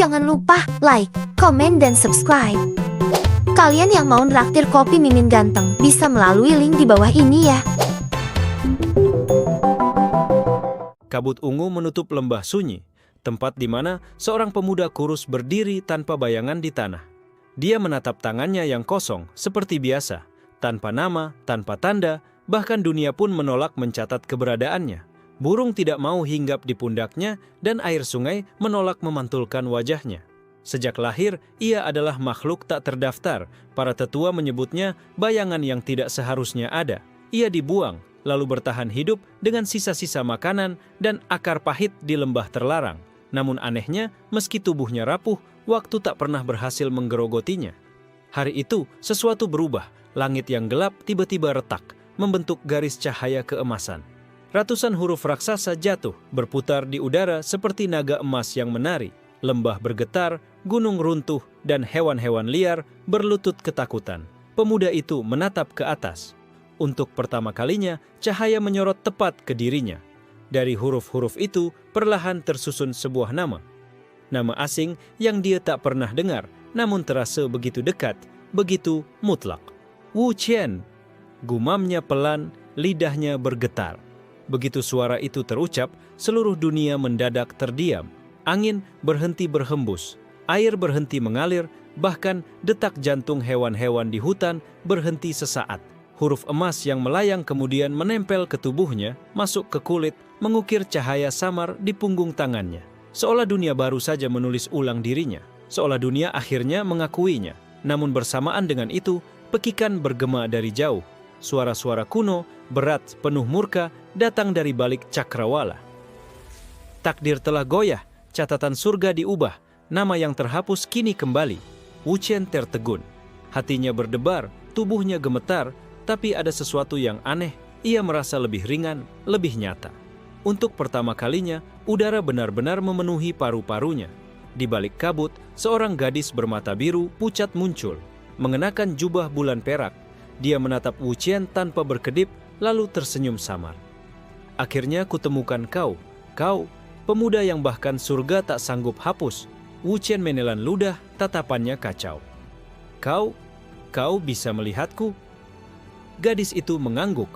Jangan lupa like, komen, dan subscribe. Kalian yang mau nraktir kopi Mimin Ganteng bisa melalui link di bawah ini ya. Kabut ungu menutup lembah sunyi, tempat di mana seorang pemuda kurus berdiri tanpa bayangan di tanah. Dia menatap tangannya yang kosong seperti biasa, tanpa nama, tanpa tanda, bahkan dunia pun menolak mencatat keberadaannya. Burung tidak mau hinggap di pundaknya dan air sungai menolak memantulkan wajahnya. Sejak lahir, ia adalah makhluk tak terdaftar. Para tetua menyebutnya bayangan yang tidak seharusnya ada. Ia dibuang, lalu bertahan hidup dengan sisa-sisa makanan dan akar pahit di lembah terlarang. Namun anehnya, meski tubuhnya rapuh, waktu tak pernah berhasil menggerogotinya. Hari itu, sesuatu berubah. Langit yang gelap tiba-tiba retak, membentuk garis cahaya keemasan. Ratusan huruf raksasa jatuh, berputar di udara seperti naga emas yang menari. Lembah bergetar, gunung runtuh, dan hewan-hewan liar berlutut ketakutan. Pemuda itu menatap ke atas. Untuk pertama kalinya, cahaya menyorot tepat ke dirinya. Dari huruf-huruf itu, perlahan tersusun sebuah nama. Nama asing yang dia tak pernah dengar, namun terasa begitu dekat, begitu mutlak. Wu Qian. Gumamnya pelan, lidahnya bergetar. Begitu suara itu terucap, seluruh dunia mendadak terdiam. Angin berhenti berhembus, air berhenti mengalir, bahkan detak jantung hewan-hewan di hutan berhenti sesaat. Huruf emas yang melayang kemudian menempel ke tubuhnya, masuk ke kulit, mengukir cahaya samar di punggung tangannya. Seolah dunia baru saja menulis ulang dirinya, seolah dunia akhirnya mengakuinya. Namun bersamaan dengan itu, pekikan bergema dari jauh. Suara-suara kuno, berat, penuh murka, datang dari balik cakrawala. Takdir telah goyah. Catatan surga diubah, nama yang terhapus kini kembali. Wu Qian tertegun. Hatinya berdebar, tubuhnya gemetar, tapi ada sesuatu yang aneh, ia merasa lebih ringan, lebih nyata. Untuk pertama kalinya, udara benar-benar memenuhi paru-parunya. Di balik kabut, seorang gadis bermata biru pucat muncul, mengenakan jubah bulan perak. Dia menatap Wu Qian tanpa berkedip, lalu tersenyum samar. Akhirnya kutemukan kau, pemuda yang bahkan surga tak sanggup hapus. Wu Qian menelan ludah, tatapannya kacau. Kau bisa melihatku? Gadis itu mengangguk.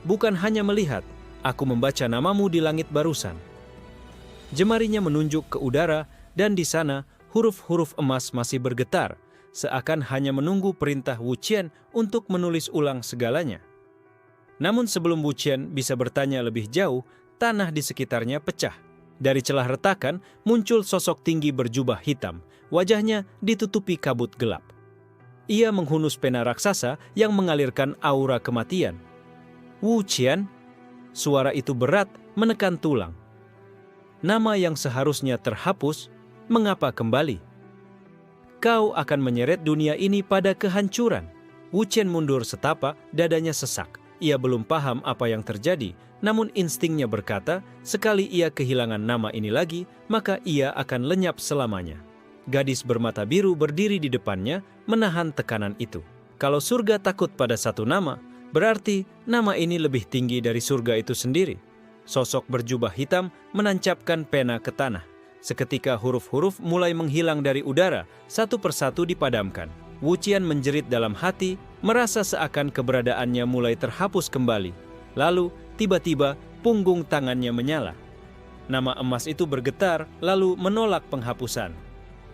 Bukan hanya melihat, aku membaca namamu di langit barusan. Jemarinya menunjuk ke udara, dan di sana huruf-huruf emas masih bergetar, seakan hanya menunggu perintah Wu Qian untuk menulis ulang segalanya. Namun sebelum Wu Qian bisa bertanya lebih jauh, tanah di sekitarnya pecah. Dari celah retakan muncul sosok tinggi berjubah hitam, wajahnya ditutupi kabut gelap. Ia menghunus pena raksasa yang mengalirkan aura kematian. Wu Qian, suara itu berat menekan tulang. Nama yang seharusnya terhapus, mengapa kembali? Kau akan menyeret dunia ini pada kehancuran. Wu Qian mundur setapak, dadanya sesak. Ia belum paham apa yang terjadi, namun instingnya berkata, sekali ia kehilangan nama ini lagi, maka ia akan lenyap selamanya. Gadis bermata biru berdiri di depannya, menahan tekanan itu. Kalau surga takut pada satu nama, berarti nama ini lebih tinggi dari surga itu sendiri. Sosok berjubah hitam menancapkan pena ke tanah. Seketika huruf-huruf mulai menghilang dari udara, satu persatu dipadamkan. Wu Qian menjerit dalam hati, merasa seakan keberadaannya mulai terhapus kembali. Lalu, tiba-tiba, punggung tangannya menyala. Nama emas itu bergetar, lalu menolak penghapusan.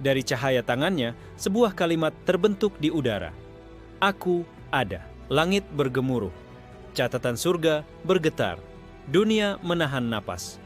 Dari cahaya tangannya, sebuah kalimat terbentuk di udara. Aku ada. Langit bergemuruh. Catatan surga bergetar. Dunia menahan napas.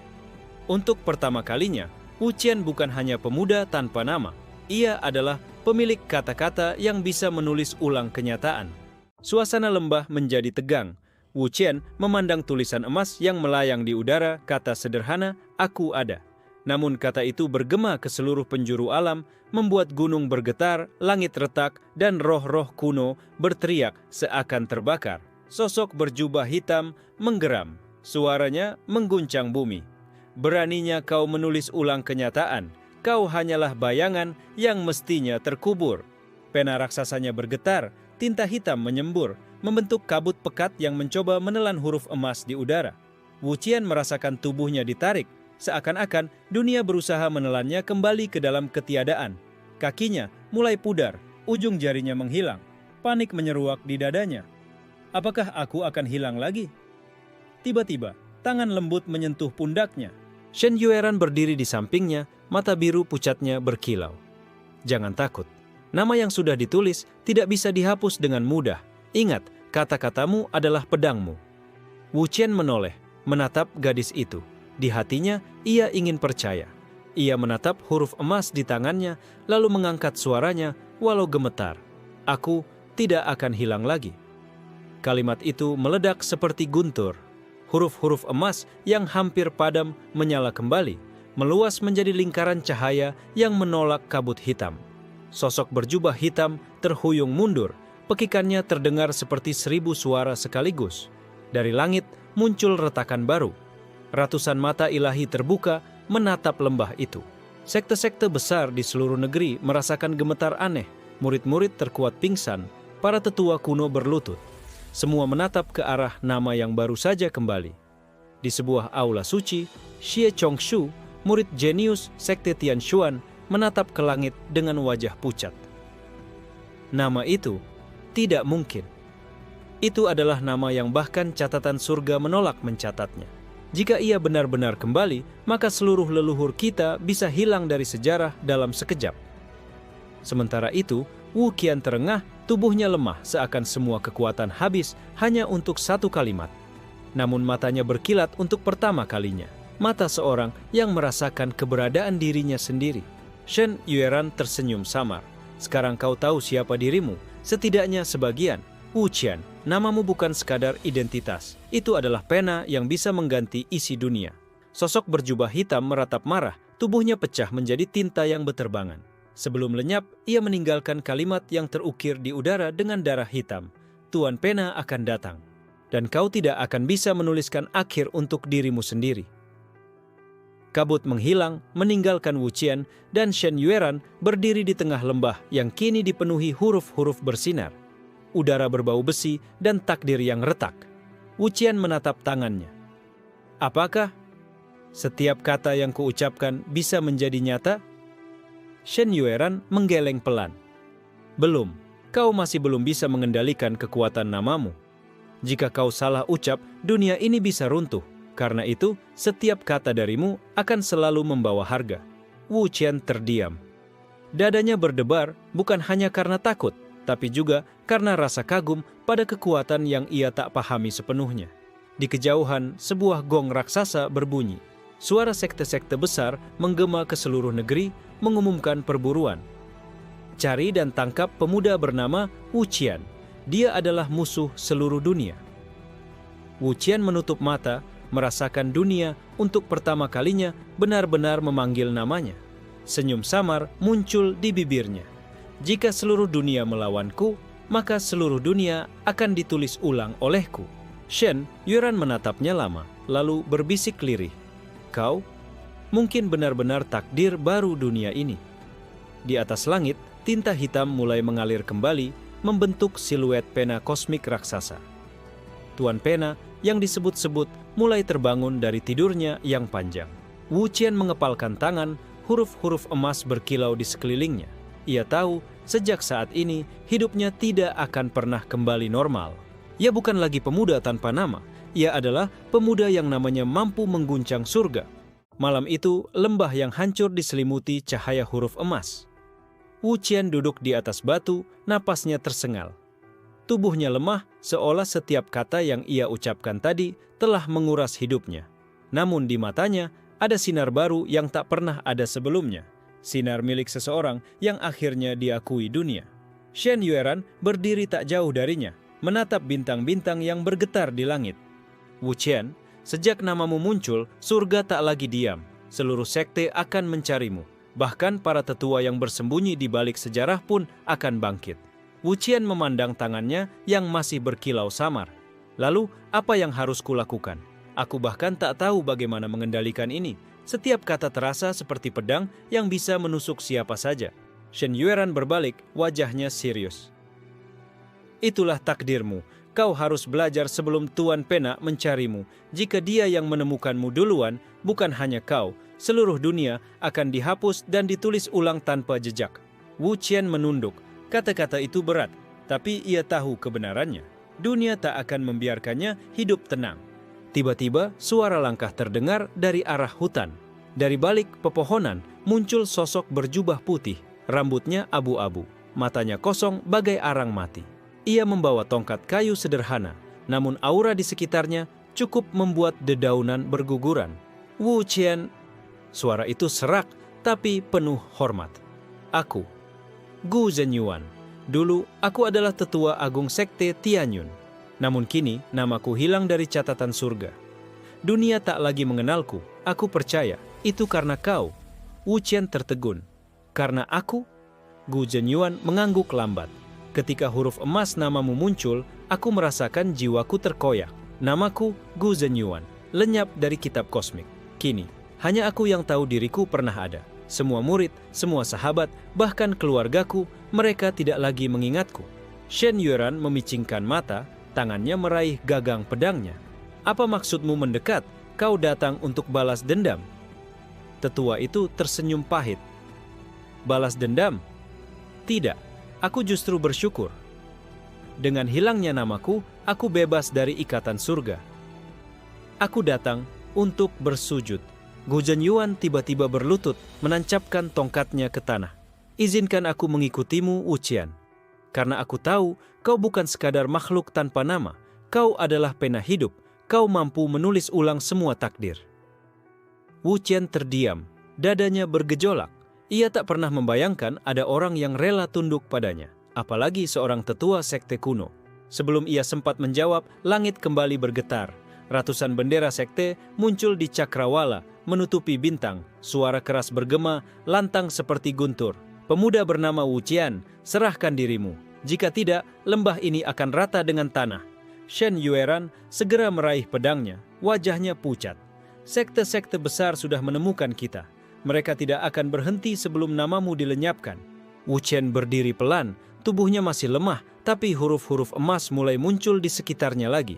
Untuk pertama kalinya, Wu Qian bukan hanya pemuda tanpa nama. Ia adalah pemilik kata-kata yang bisa menulis ulang kenyataan. Suasana lembah menjadi tegang. Wu Qian memandang tulisan emas yang melayang di udara, kata sederhana, aku ada. Namun kata itu bergema ke seluruh penjuru alam, membuat gunung bergetar, langit retak, dan roh-roh kuno berteriak seakan terbakar. Sosok berjubah hitam menggeram. Suaranya mengguncang bumi. Beraninya kau menulis ulang kenyataan. Kau hanyalah bayangan yang mestinya terkubur. Pena raksasanya bergetar, tinta hitam menyembur, membentuk kabut pekat yang mencoba menelan huruf emas di udara. Wu Qian merasakan tubuhnya ditarik, Seakan-akan dunia berusaha menelannya kembali ke dalam ketiadaan. Kakinya mulai pudar, ujung jarinya menghilang. Panik menyeruak di dadanya. Apakah aku akan hilang lagi? Tiba-tiba, tangan lembut menyentuh pundaknya. Shen Yueran berdiri di sampingnya, mata biru pucatnya berkilau. Jangan takut. Nama yang sudah ditulis tidak bisa dihapus dengan mudah. Ingat, kata-katamu adalah pedangmu. Wu Qian menoleh, menatap gadis itu. Di hatinya, ia ingin percaya. Ia menatap huruf emas di tangannya, lalu mengangkat suaranya, walau gemetar. Aku tidak akan hilang lagi. Kalimat itu meledak seperti guntur. Huruf-huruf emas yang hampir padam menyala kembali, meluas menjadi lingkaran cahaya yang menolak kabut hitam. Sosok berjubah hitam terhuyung mundur, pekikannya terdengar seperti 1000 suara sekaligus. Dari langit muncul retakan baru. Ratusan mata ilahi terbuka menatap lembah itu. Sekte-sekte besar di seluruh negeri merasakan gemetar aneh. Murid-murid terkuat pingsan, para tetua kuno berlutut. Semua menatap ke arah nama yang baru saja kembali. Di sebuah aula suci, Xie Chongshu, murid jenius sekte Tianshuan, menatap ke langit dengan wajah pucat. Nama itu tidak mungkin. Itu adalah nama yang bahkan catatan surga menolak mencatatnya. Jika ia benar-benar kembali, maka seluruh leluhur kita bisa hilang dari sejarah dalam sekejap. Sementara itu, Wu Qian terengah, tubuhnya lemah seakan semua kekuatan habis hanya untuk satu kalimat. Namun matanya berkilat untuk pertama kalinya. Mata seorang yang merasakan keberadaan dirinya sendiri. Shen Yueran tersenyum samar. Sekarang kau tahu siapa dirimu, setidaknya sebagian. Wu Qian, namamu bukan sekadar identitas. Itu adalah pena yang bisa mengganti isi dunia. Sosok berjubah hitam meratap marah, tubuhnya pecah menjadi tinta yang beterbangan. Sebelum lenyap, ia meninggalkan kalimat yang terukir di udara dengan darah hitam. Tuan Pena akan datang. Dan kau tidak akan bisa menuliskan akhir untuk dirimu sendiri. Kabut menghilang, meninggalkan Wu Qian, dan Shen Yueran berdiri di tengah lembah yang kini dipenuhi huruf-huruf bersinar. Udara berbau besi dan takdir yang retak. Wu Qian menatap tangannya. Apakah setiap kata yang kuucapkan bisa menjadi nyata? Shen Yueran menggeleng pelan. Belum, kau masih belum bisa mengendalikan kekuatan namamu. Jika kau salah ucap, dunia ini bisa runtuh. Karena itu, setiap kata darimu akan selalu membawa harga. Wu Qian terdiam. Dadanya berdebar bukan hanya karena takut, tapi juga karena rasa kagum pada kekuatan yang ia tak pahami sepenuhnya. Di kejauhan, sebuah gong raksasa berbunyi. Suara sekte-sekte besar menggema ke seluruh negeri, mengumumkan perburuan. Cari dan tangkap pemuda bernama Wu Qian. Dia adalah musuh seluruh dunia. Wu Qian menutup mata, merasakan dunia untuk pertama kalinya benar-benar memanggil namanya. Senyum samar muncul di bibirnya. Jika seluruh dunia melawanku, maka seluruh dunia akan ditulis ulang olehku. Shen Yueran menatapnya lama, lalu berbisik lirih. Kau mungkin benar-benar takdir baru dunia ini. Di atas langit, tinta hitam mulai mengalir kembali, membentuk siluet pena kosmik raksasa. Tuan Pena yang disebut-sebut mulai terbangun dari tidurnya yang panjang. Wu Qian mengepalkan tangan, huruf-huruf emas berkilau di sekelilingnya. Ia tahu, sejak saat ini, hidupnya tidak akan pernah kembali normal. Ia bukan lagi pemuda tanpa nama. Ia adalah pemuda yang namanya mampu mengguncang surga. Malam itu, lembah yang hancur diselimuti cahaya huruf emas. Wu Qian duduk di atas batu, napasnya tersengal. Tubuhnya lemah, seolah setiap kata yang ia ucapkan tadi telah menguras hidupnya. Namun di matanya, ada sinar baru yang tak pernah ada sebelumnya. Sinar milik seseorang yang akhirnya diakui dunia. Shen Yueran berdiri tak jauh darinya, menatap bintang-bintang yang bergetar di langit. Wu Qian, sejak namamu muncul, surga tak lagi diam. Seluruh sekte akan mencarimu. Bahkan para tetua yang bersembunyi di balik sejarah pun akan bangkit. Wu Qian memandang tangannya yang masih berkilau samar. Lalu, apa yang harus kulakukan? Aku bahkan tak tahu bagaimana mengendalikan ini. Setiap kata terasa seperti pedang yang bisa menusuk siapa saja. Shen Yueran berbalik, wajahnya serius. Itulah takdirmu. Kau harus belajar sebelum Tuan Pena mencarimu. Jika dia yang menemukanmu duluan, bukan hanya kau, seluruh dunia akan dihapus dan ditulis ulang tanpa jejak. Wu Qian menunduk. Kata-kata itu berat, tapi ia tahu kebenarannya. Dunia tak akan membiarkannya hidup tenang. Tiba-tiba suara langkah terdengar dari arah hutan. Dari balik pepohonan muncul sosok berjubah putih, rambutnya abu-abu, matanya kosong bagai arang mati. Ia membawa tongkat kayu sederhana, namun aura di sekitarnya cukup membuat dedaunan berguguran. Wu Qian, suara itu serak tapi penuh hormat. Aku, Gu Zhenyuan. Dulu aku adalah tetua agung sekte Tianyun. Namun kini namaku hilang dari catatan surga. Dunia tak lagi mengenalku. Aku percaya itu karena kau. Wu Qian tertegun. Karena aku? Gu Zhenyuan mengangguk lambat. Ketika huruf emas namamu muncul, aku merasakan jiwaku terkoyak. Namaku Gu Zhenyuan, lenyap dari kitab kosmik. Kini, hanya aku yang tahu diriku pernah ada. Semua murid, semua sahabat, bahkan keluargaku, mereka tidak lagi mengingatku. Shen Yueran memicingkan mata, tangannya meraih gagang pedangnya. Apa maksudmu mendekat? Kau datang untuk balas dendam? Tetua itu tersenyum pahit. Balas dendam? Tidak. Aku justru bersyukur. Dengan hilangnya namaku, aku bebas dari ikatan surga. Aku datang untuk bersujud. Gu Zhenyuan tiba-tiba berlutut, menancapkan tongkatnya ke tanah. Izinkan aku mengikutimu, Wu Qian. Karena aku tahu, kau bukan sekadar makhluk tanpa nama. Kau adalah pena hidup. Kau mampu menulis ulang semua takdir. Wu Qian terdiam, dadanya bergejolak. Ia tak pernah membayangkan ada orang yang rela tunduk padanya, apalagi seorang tetua sekte kuno. Sebelum ia sempat menjawab, langit kembali bergetar. Ratusan bendera sekte muncul di cakrawala, menutupi bintang. Suara keras bergema, lantang seperti guntur. Pemuda bernama Wu Qian, serahkan dirimu. Jika tidak, lembah ini akan rata dengan tanah. Shen Yueran segera meraih pedangnya, wajahnya pucat. Sekte-sekte besar sudah menemukan kita. Mereka tidak akan berhenti sebelum namamu dilenyapkan. Wu Qian berdiri pelan, tubuhnya masih lemah, tapi huruf-huruf emas mulai muncul di sekitarnya lagi.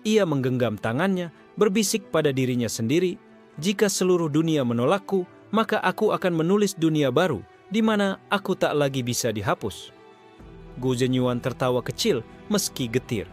Ia menggenggam tangannya, berbisik pada dirinya sendiri, jika seluruh dunia menolakku, maka aku akan menulis dunia baru, di mana aku tak lagi bisa dihapus. Gu Zhenyuan tertawa kecil, meski getir.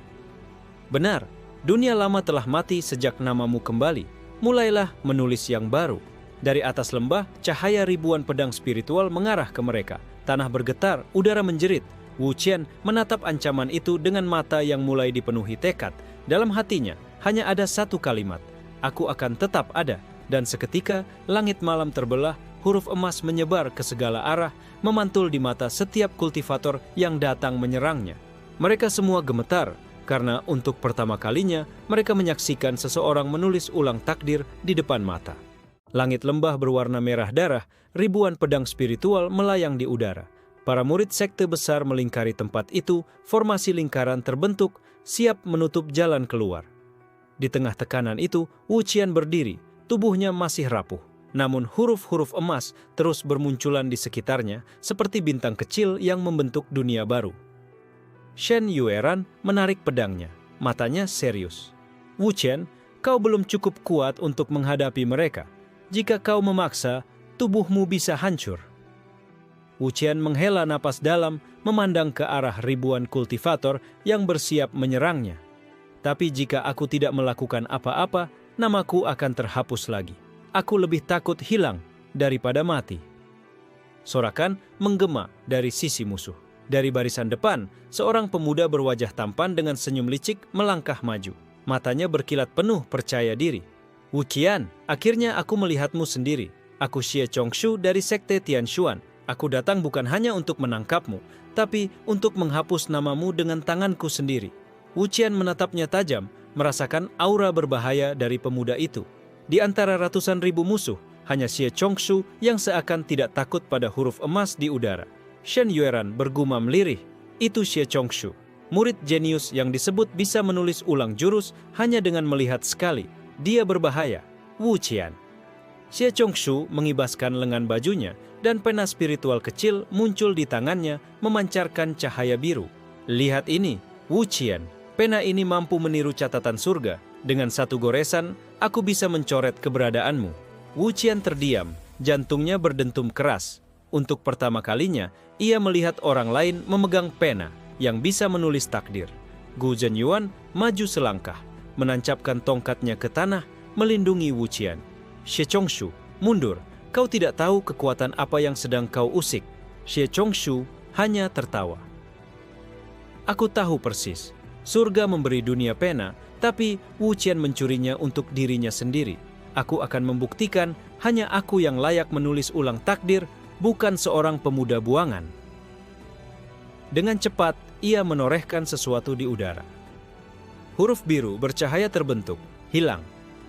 Benar, dunia lama telah mati sejak namamu kembali. Mulailah menulis yang baru. Dari atas lembah, cahaya ribuan pedang spiritual mengarah ke mereka. Tanah bergetar, udara menjerit. Wu Qian menatap ancaman itu dengan mata yang mulai dipenuhi tekad. Dalam hatinya, hanya ada satu kalimat. Aku akan tetap ada. Dan seketika, langit malam terbelah, huruf emas menyebar ke segala arah, memantul di mata setiap kultivator yang datang menyerangnya. Mereka semua gemetar, karena untuk pertama kalinya, mereka menyaksikan seseorang menulis ulang takdir di depan mata. Langit lembah berwarna merah darah, ribuan pedang spiritual melayang di udara. Para murid sekte besar melingkari tempat itu, formasi lingkaran terbentuk, siap menutup jalan keluar. Di tengah tekanan itu, Wu Qian berdiri, tubuhnya masih rapuh. Namun huruf-huruf emas terus bermunculan di sekitarnya, seperti bintang kecil yang membentuk dunia baru. Shen Yueran menarik pedangnya, matanya serius. Wu Qian, kau belum cukup kuat untuk menghadapi mereka. Jika kau memaksa, tubuhmu bisa hancur. Wu Qian menghela napas dalam, memandang ke arah ribuan kultivator yang bersiap menyerangnya. Tapi jika aku tidak melakukan apa-apa, namaku akan terhapus lagi. Aku lebih takut hilang daripada mati. Sorakan menggema dari sisi musuh. Dari barisan depan, seorang pemuda berwajah tampan dengan senyum licik melangkah maju. Matanya berkilat penuh percaya diri. Wu Qian, akhirnya aku melihatmu sendiri. Aku Xie Chongshu dari sekte Tianshuan. Aku datang bukan hanya untuk menangkapmu, tapi untuk menghapus namamu dengan tanganku sendiri. Wu Qian menatapnya tajam, merasakan aura berbahaya dari pemuda itu. Di antara ratusan ribu musuh, hanya Xie Chongshu yang seakan tidak takut pada huruf emas di udara. Shen Yueran bergumam lirih, itu Xie Chongshu, murid jenius yang disebut bisa menulis ulang jurus hanya dengan melihat sekali. Dia berbahaya. Wu Qian. Xie Chongshu mengibaskan lengan bajunya dan pena spiritual kecil muncul di tangannya memancarkan cahaya biru. Lihat ini, Wu Qian. Pena ini mampu meniru catatan surga. Dengan satu goresan, aku bisa mencoret keberadaanmu. Wu Qian terdiam, jantungnya berdentum keras. Untuk pertama kalinya, ia melihat orang lain memegang pena yang bisa menulis takdir. Gu Zhenyuan maju selangkah, menancapkan tongkatnya ke tanah, melindungi Wu Qian. Xie Chongshu, mundur. Kau tidak tahu kekuatan apa yang sedang kau usik. Xie Chongshu hanya tertawa. Aku tahu persis. Surga memberi dunia pena, tapi Wu Qian mencurinya untuk dirinya sendiri. Aku akan membuktikan hanya aku yang layak menulis ulang takdir, bukan seorang pemuda buangan. Dengan cepat, ia menorehkan sesuatu di udara. Huruf biru bercahaya terbentuk, hilang.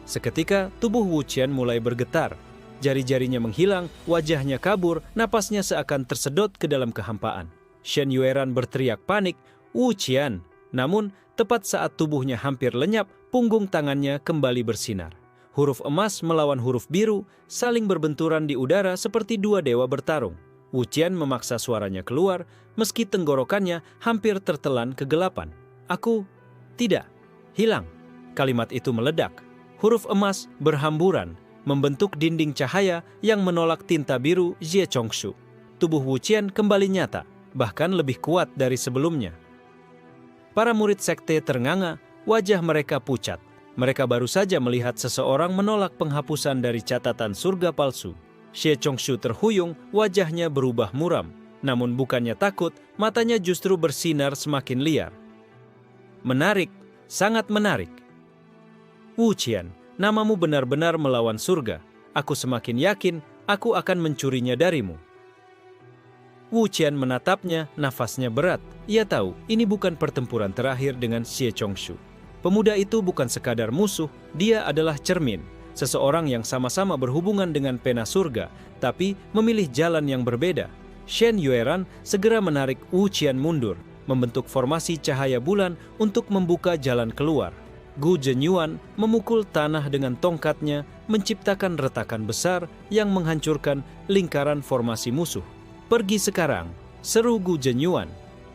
Seketika, tubuh Wu Qian mulai bergetar. Jari-jarinya menghilang, wajahnya kabur, napasnya seakan tersedot ke dalam kehampaan. Shen Yueran berteriak panik, "Wu Qian!" Namun, tepat saat tubuhnya hampir lenyap, punggung tangannya kembali bersinar. Huruf emas melawan huruf biru saling berbenturan di udara seperti dua dewa bertarung. Wu Qian memaksa suaranya keluar, meski tenggorokannya hampir tertelan kegelapan. "Aku tidak hilang." Kalimat itu meledak. Huruf emas berhamburan, membentuk dinding cahaya yang menolak tinta biru Xie Chongshu. Tubuh Wu Qian kembali nyata, bahkan lebih kuat dari sebelumnya. Para murid sekte ternganga, wajah mereka pucat. Mereka baru saja melihat seseorang menolak penghapusan dari catatan surga palsu. Xie Chongshu terhuyung, wajahnya berubah muram. Namun bukannya takut, matanya justru bersinar semakin liar. "Menarik, sangat menarik. Wu Qian, namamu benar-benar melawan surga. Aku semakin yakin aku akan mencurinya darimu." Wu Qian menatapnya, nafasnya berat. Ia tahu ini bukan pertempuran terakhir dengan Xie Chongshu. Pemuda itu bukan sekadar musuh, dia adalah cermin. Seseorang yang sama-sama berhubungan dengan pena surga, tapi memilih jalan yang berbeda. Shen Yueran segera menarik Wu Qian mundur, membentuk formasi cahaya bulan untuk membuka jalan keluar. Gu Zhenyuan memukul tanah dengan tongkatnya, menciptakan retakan besar yang menghancurkan lingkaran formasi musuh. "Pergi sekarang," seru Gu Zhenyuan.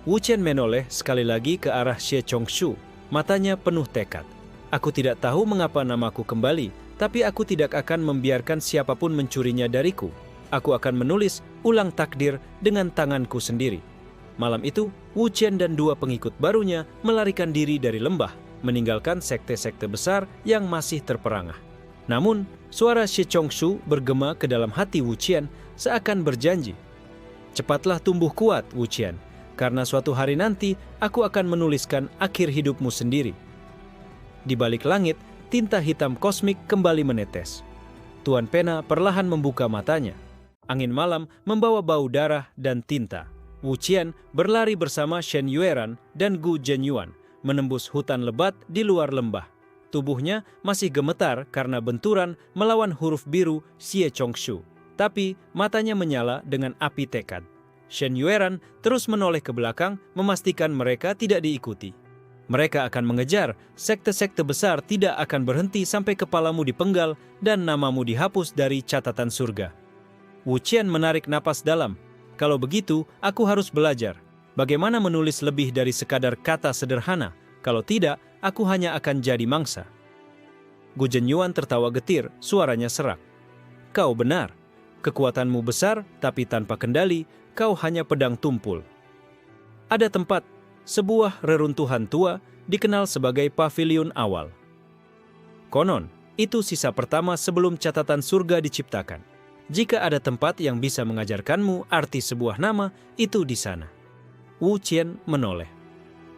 Wu Qian menoleh sekali lagi ke arah Xie Chongshu, matanya penuh tekad. "Aku tidak tahu mengapa namaku kembali, tapi aku tidak akan membiarkan siapapun mencurinya dariku. Aku akan menulis ulang takdir dengan tanganku sendiri." Malam itu, Wu Qian dan dua pengikut barunya melarikan diri dari lembah, meninggalkan sekte-sekte besar yang masih terperangah. Namun, suara Xie Chongshu bergema ke dalam hati Wu Qian seakan berjanji, "Cepatlah tumbuh kuat, Wu Qian, karena suatu hari nanti aku akan menuliskan akhir hidupmu sendiri." Di balik langit, tinta hitam kosmik kembali menetes. Tuan Pena perlahan membuka matanya. Angin malam membawa bau darah dan tinta. Wu Qian berlari bersama Shen Yueran dan Gu Zhenyuan, menembus hutan lebat di luar lembah. Tubuhnya masih gemetar karena benturan melawan huruf biru Xie Chongshu. Tapi matanya menyala dengan api tekad. Shen Yueran terus menoleh ke belakang, memastikan mereka tidak diikuti. Mereka akan mengejar, sekte-sekte besar tidak akan berhenti sampai kepalamu dipenggal dan namamu dihapus dari catatan surga. Wu Qian menarik napas dalam. "Kalau begitu, aku harus belajar. Bagaimana menulis lebih dari sekadar kata sederhana? Kalau tidak, aku hanya akan jadi mangsa." Gu Zhenyuan tertawa getir, suaranya serak. "Kau benar. Kekuatanmu besar, tapi tanpa kendali, kau hanya pedang tumpul." Ada tempat, sebuah reruntuhan tua, dikenal sebagai paviliun awal. Konon, itu sisa pertama sebelum catatan surga diciptakan. Jika ada tempat yang bisa mengajarkanmu arti sebuah nama, itu di sana. Wu Qian menoleh.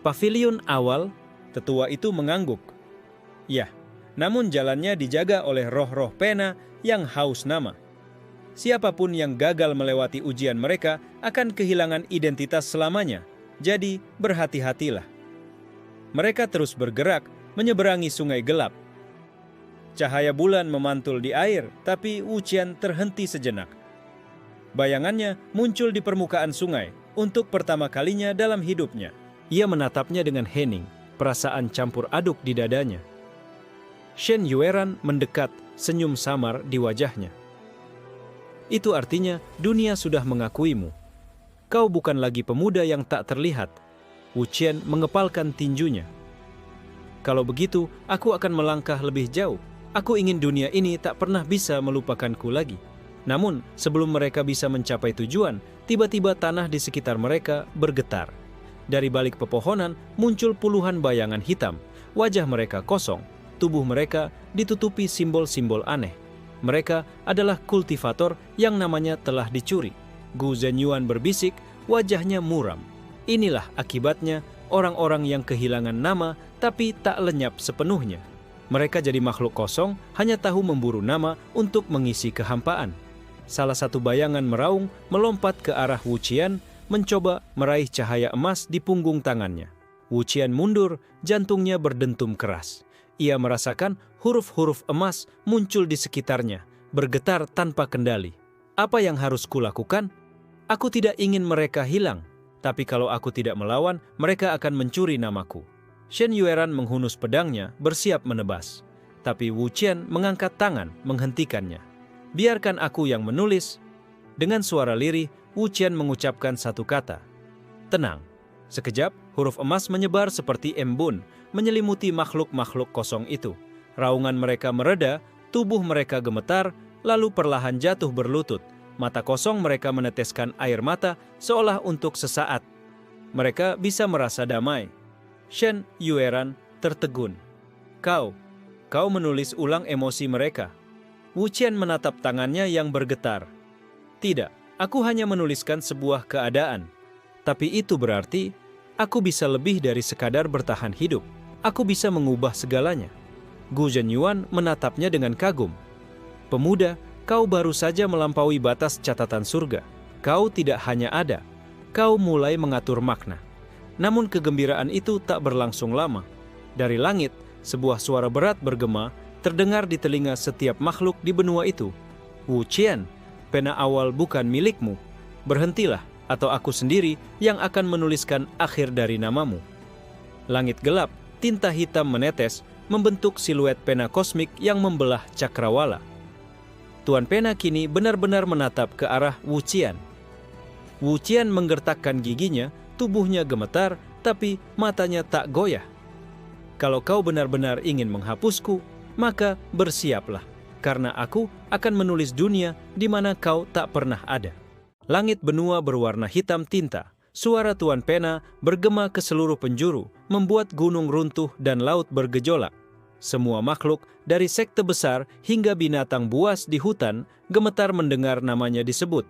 "Paviliun awal?" Tetua itu mengangguk. "Ya, namun jalannya dijaga oleh roh-roh pena yang haus nama. Siapapun yang gagal melewati ujian mereka akan kehilangan identitas selamanya, jadi berhati-hatilah." Mereka terus bergerak, menyeberangi sungai gelap. Cahaya bulan memantul di air, tapi Wu Qian terhenti sejenak. Bayangannya muncul di permukaan sungai untuk pertama kalinya dalam hidupnya. Ia menatapnya dengan hening, perasaan campur aduk di dadanya. Shen Yueran mendekat, senyum samar di wajahnya. "Itu artinya dunia sudah mengakuimu. Kau bukan lagi pemuda yang tak terlihat." Wu Qian mengepalkan tinjunya. Kalau begitu, aku akan melangkah lebih jauh. Aku ingin dunia ini tak pernah bisa melupakanku lagi. Namun, sebelum mereka bisa mencapai tujuan, tiba-tiba tanah di sekitar mereka bergetar. Dari balik pepohonan muncul puluhan bayangan hitam. Wajah mereka kosong, tubuh mereka ditutupi simbol-simbol aneh. Mereka adalah kultivator yang namanya telah dicuri. Gu Zhenyuan berbisik, wajahnya muram. Inilah akibatnya orang-orang yang kehilangan nama tapi tak lenyap sepenuhnya. Mereka jadi makhluk kosong, hanya tahu memburu nama untuk mengisi kehampaan. Salah satu bayangan meraung melompat ke arah Wu Qian, mencoba meraih cahaya emas di punggung tangannya. Wu Qian mundur, jantungnya berdentum keras. Ia merasakan huruf-huruf emas muncul di sekitarnya, bergetar tanpa kendali. Apa yang harus kulakukan? Aku tidak ingin mereka hilang, tapi kalau aku tidak melawan, mereka akan mencuri namaku. Shen Yueran menghunus pedangnya, bersiap menebas. Tapi Wu Qian mengangkat tangan, menghentikannya. Biarkan aku yang menulis. Dengan suara lirih, Wu Qian mengucapkan satu kata. Tenang. Sekejap, huruf emas menyebar seperti embun, menyelimuti makhluk-makhluk kosong itu. Raungan mereka mereda, tubuh mereka gemetar, lalu perlahan jatuh berlutut. Mata kosong mereka meneteskan air mata seolah untuk sesaat. Mereka bisa merasa damai. Shen Yueran tertegun. Kau menulis ulang emosi mereka. Wu Qian menatap tangannya yang bergetar. Tidak, aku hanya menuliskan sebuah keadaan. Tapi itu berarti, aku bisa lebih dari sekadar bertahan hidup. Aku bisa mengubah segalanya. Gu Zhenyuan menatapnya dengan kagum. Pemuda, kau baru saja melampaui batas catatan surga. Kau tidak hanya ada, kau mulai mengatur makna. Namun kegembiraan itu tak berlangsung lama. Dari langit, sebuah suara berat bergema, terdengar di telinga setiap makhluk di benua itu. Wu Qian, pena awal bukan milikmu. Berhentilah, atau aku sendiri yang akan menuliskan akhir dari namamu. Langit gelap, tinta hitam menetes, membentuk siluet pena kosmik yang membelah cakrawala. Tuan Pena kini benar-benar menatap ke arah Wu Qian. Wu Qian menggertakkan giginya, tubuhnya gemetar, tapi matanya tak goyah. Kalau kau benar-benar ingin menghapusku, maka bersiaplah, karena aku akan menulis dunia di mana kau tak pernah ada. Langit benua berwarna hitam tinta, suara Tuan Pena bergema ke seluruh penjuru, membuat gunung runtuh dan laut bergejolak. Semua makhluk, dari sekte besar hingga binatang buas di hutan, gemetar mendengar namanya disebut.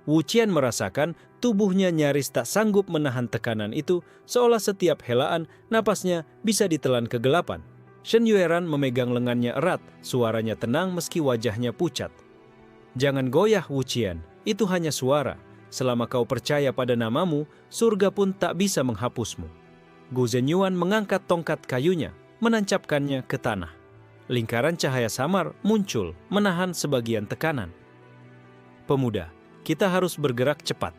Wu Qian merasakan tubuhnya nyaris tak sanggup menahan tekanan itu, seolah setiap helaan napasnya bisa ditelan kegelapan. Shen Yueran memegang lengannya erat, suaranya tenang meski wajahnya pucat. Jangan goyah Wu Qian, itu hanya suara. Selama kau percaya pada namamu, surga pun tak bisa menghapusmu. Gu Zhenyuan mengangkat tongkat kayunya, menancapkannya ke tanah. Lingkaran cahaya samar muncul, menahan sebagian tekanan. Pemuda, kita harus bergerak cepat.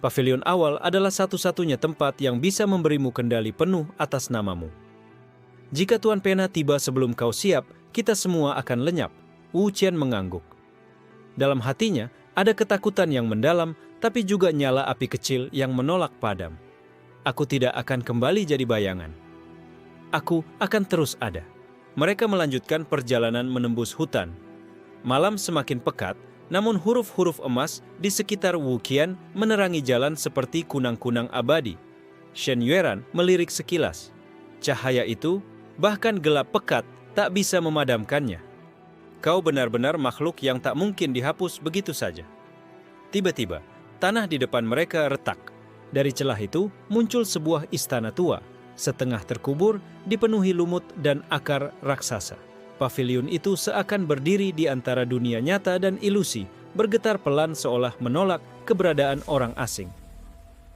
Pavilion awal adalah satu-satunya tempat yang bisa memberimu kendali penuh atas namamu. Jika Tuan Pena tiba sebelum kau siap, kita semua akan lenyap. Wu Qian mengangguk. Dalam hatinya, ada ketakutan yang mendalam, tapi juga nyala api kecil yang menolak padam. Aku tidak akan kembali jadi bayangan. Aku akan terus ada. Mereka melanjutkan perjalanan menembus hutan. Malam semakin pekat, namun huruf-huruf emas di sekitar Wu Qian menerangi jalan seperti kunang-kunang abadi. Shen Yueran melirik sekilas. Cahaya itu, bahkan gelap pekat, tak bisa memadamkannya. Kau benar-benar makhluk yang tak mungkin dihapus begitu saja. Tiba-tiba, tanah di depan mereka retak. Dari celah itu, muncul sebuah istana tua, setengah terkubur, dipenuhi lumut dan akar raksasa. Pavilion itu seakan berdiri di antara dunia nyata dan ilusi, bergetar pelan seolah menolak keberadaan orang asing.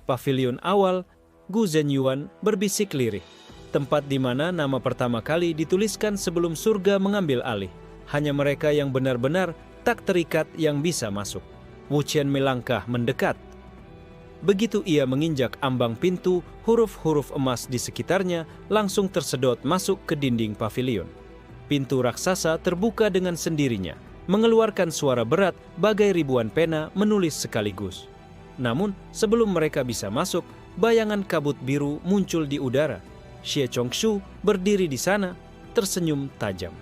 Pavilion awal, Gu Zhenyuan berbisik lirih. Tempat di mana nama pertama kali dituliskan sebelum surga mengambil alih. Hanya mereka yang benar-benar tak terikat yang bisa masuk. Wu Qian melangkah mendekat. Begitu ia menginjak ambang pintu, huruf-huruf emas di sekitarnya langsung tersedot masuk ke dinding pavilion. Pintu raksasa terbuka dengan sendirinya, mengeluarkan suara berat bagai ribuan pena menulis sekaligus. Namun, sebelum mereka bisa masuk, bayangan kabut biru muncul di udara. Xie Chongshu berdiri di sana, tersenyum tajam.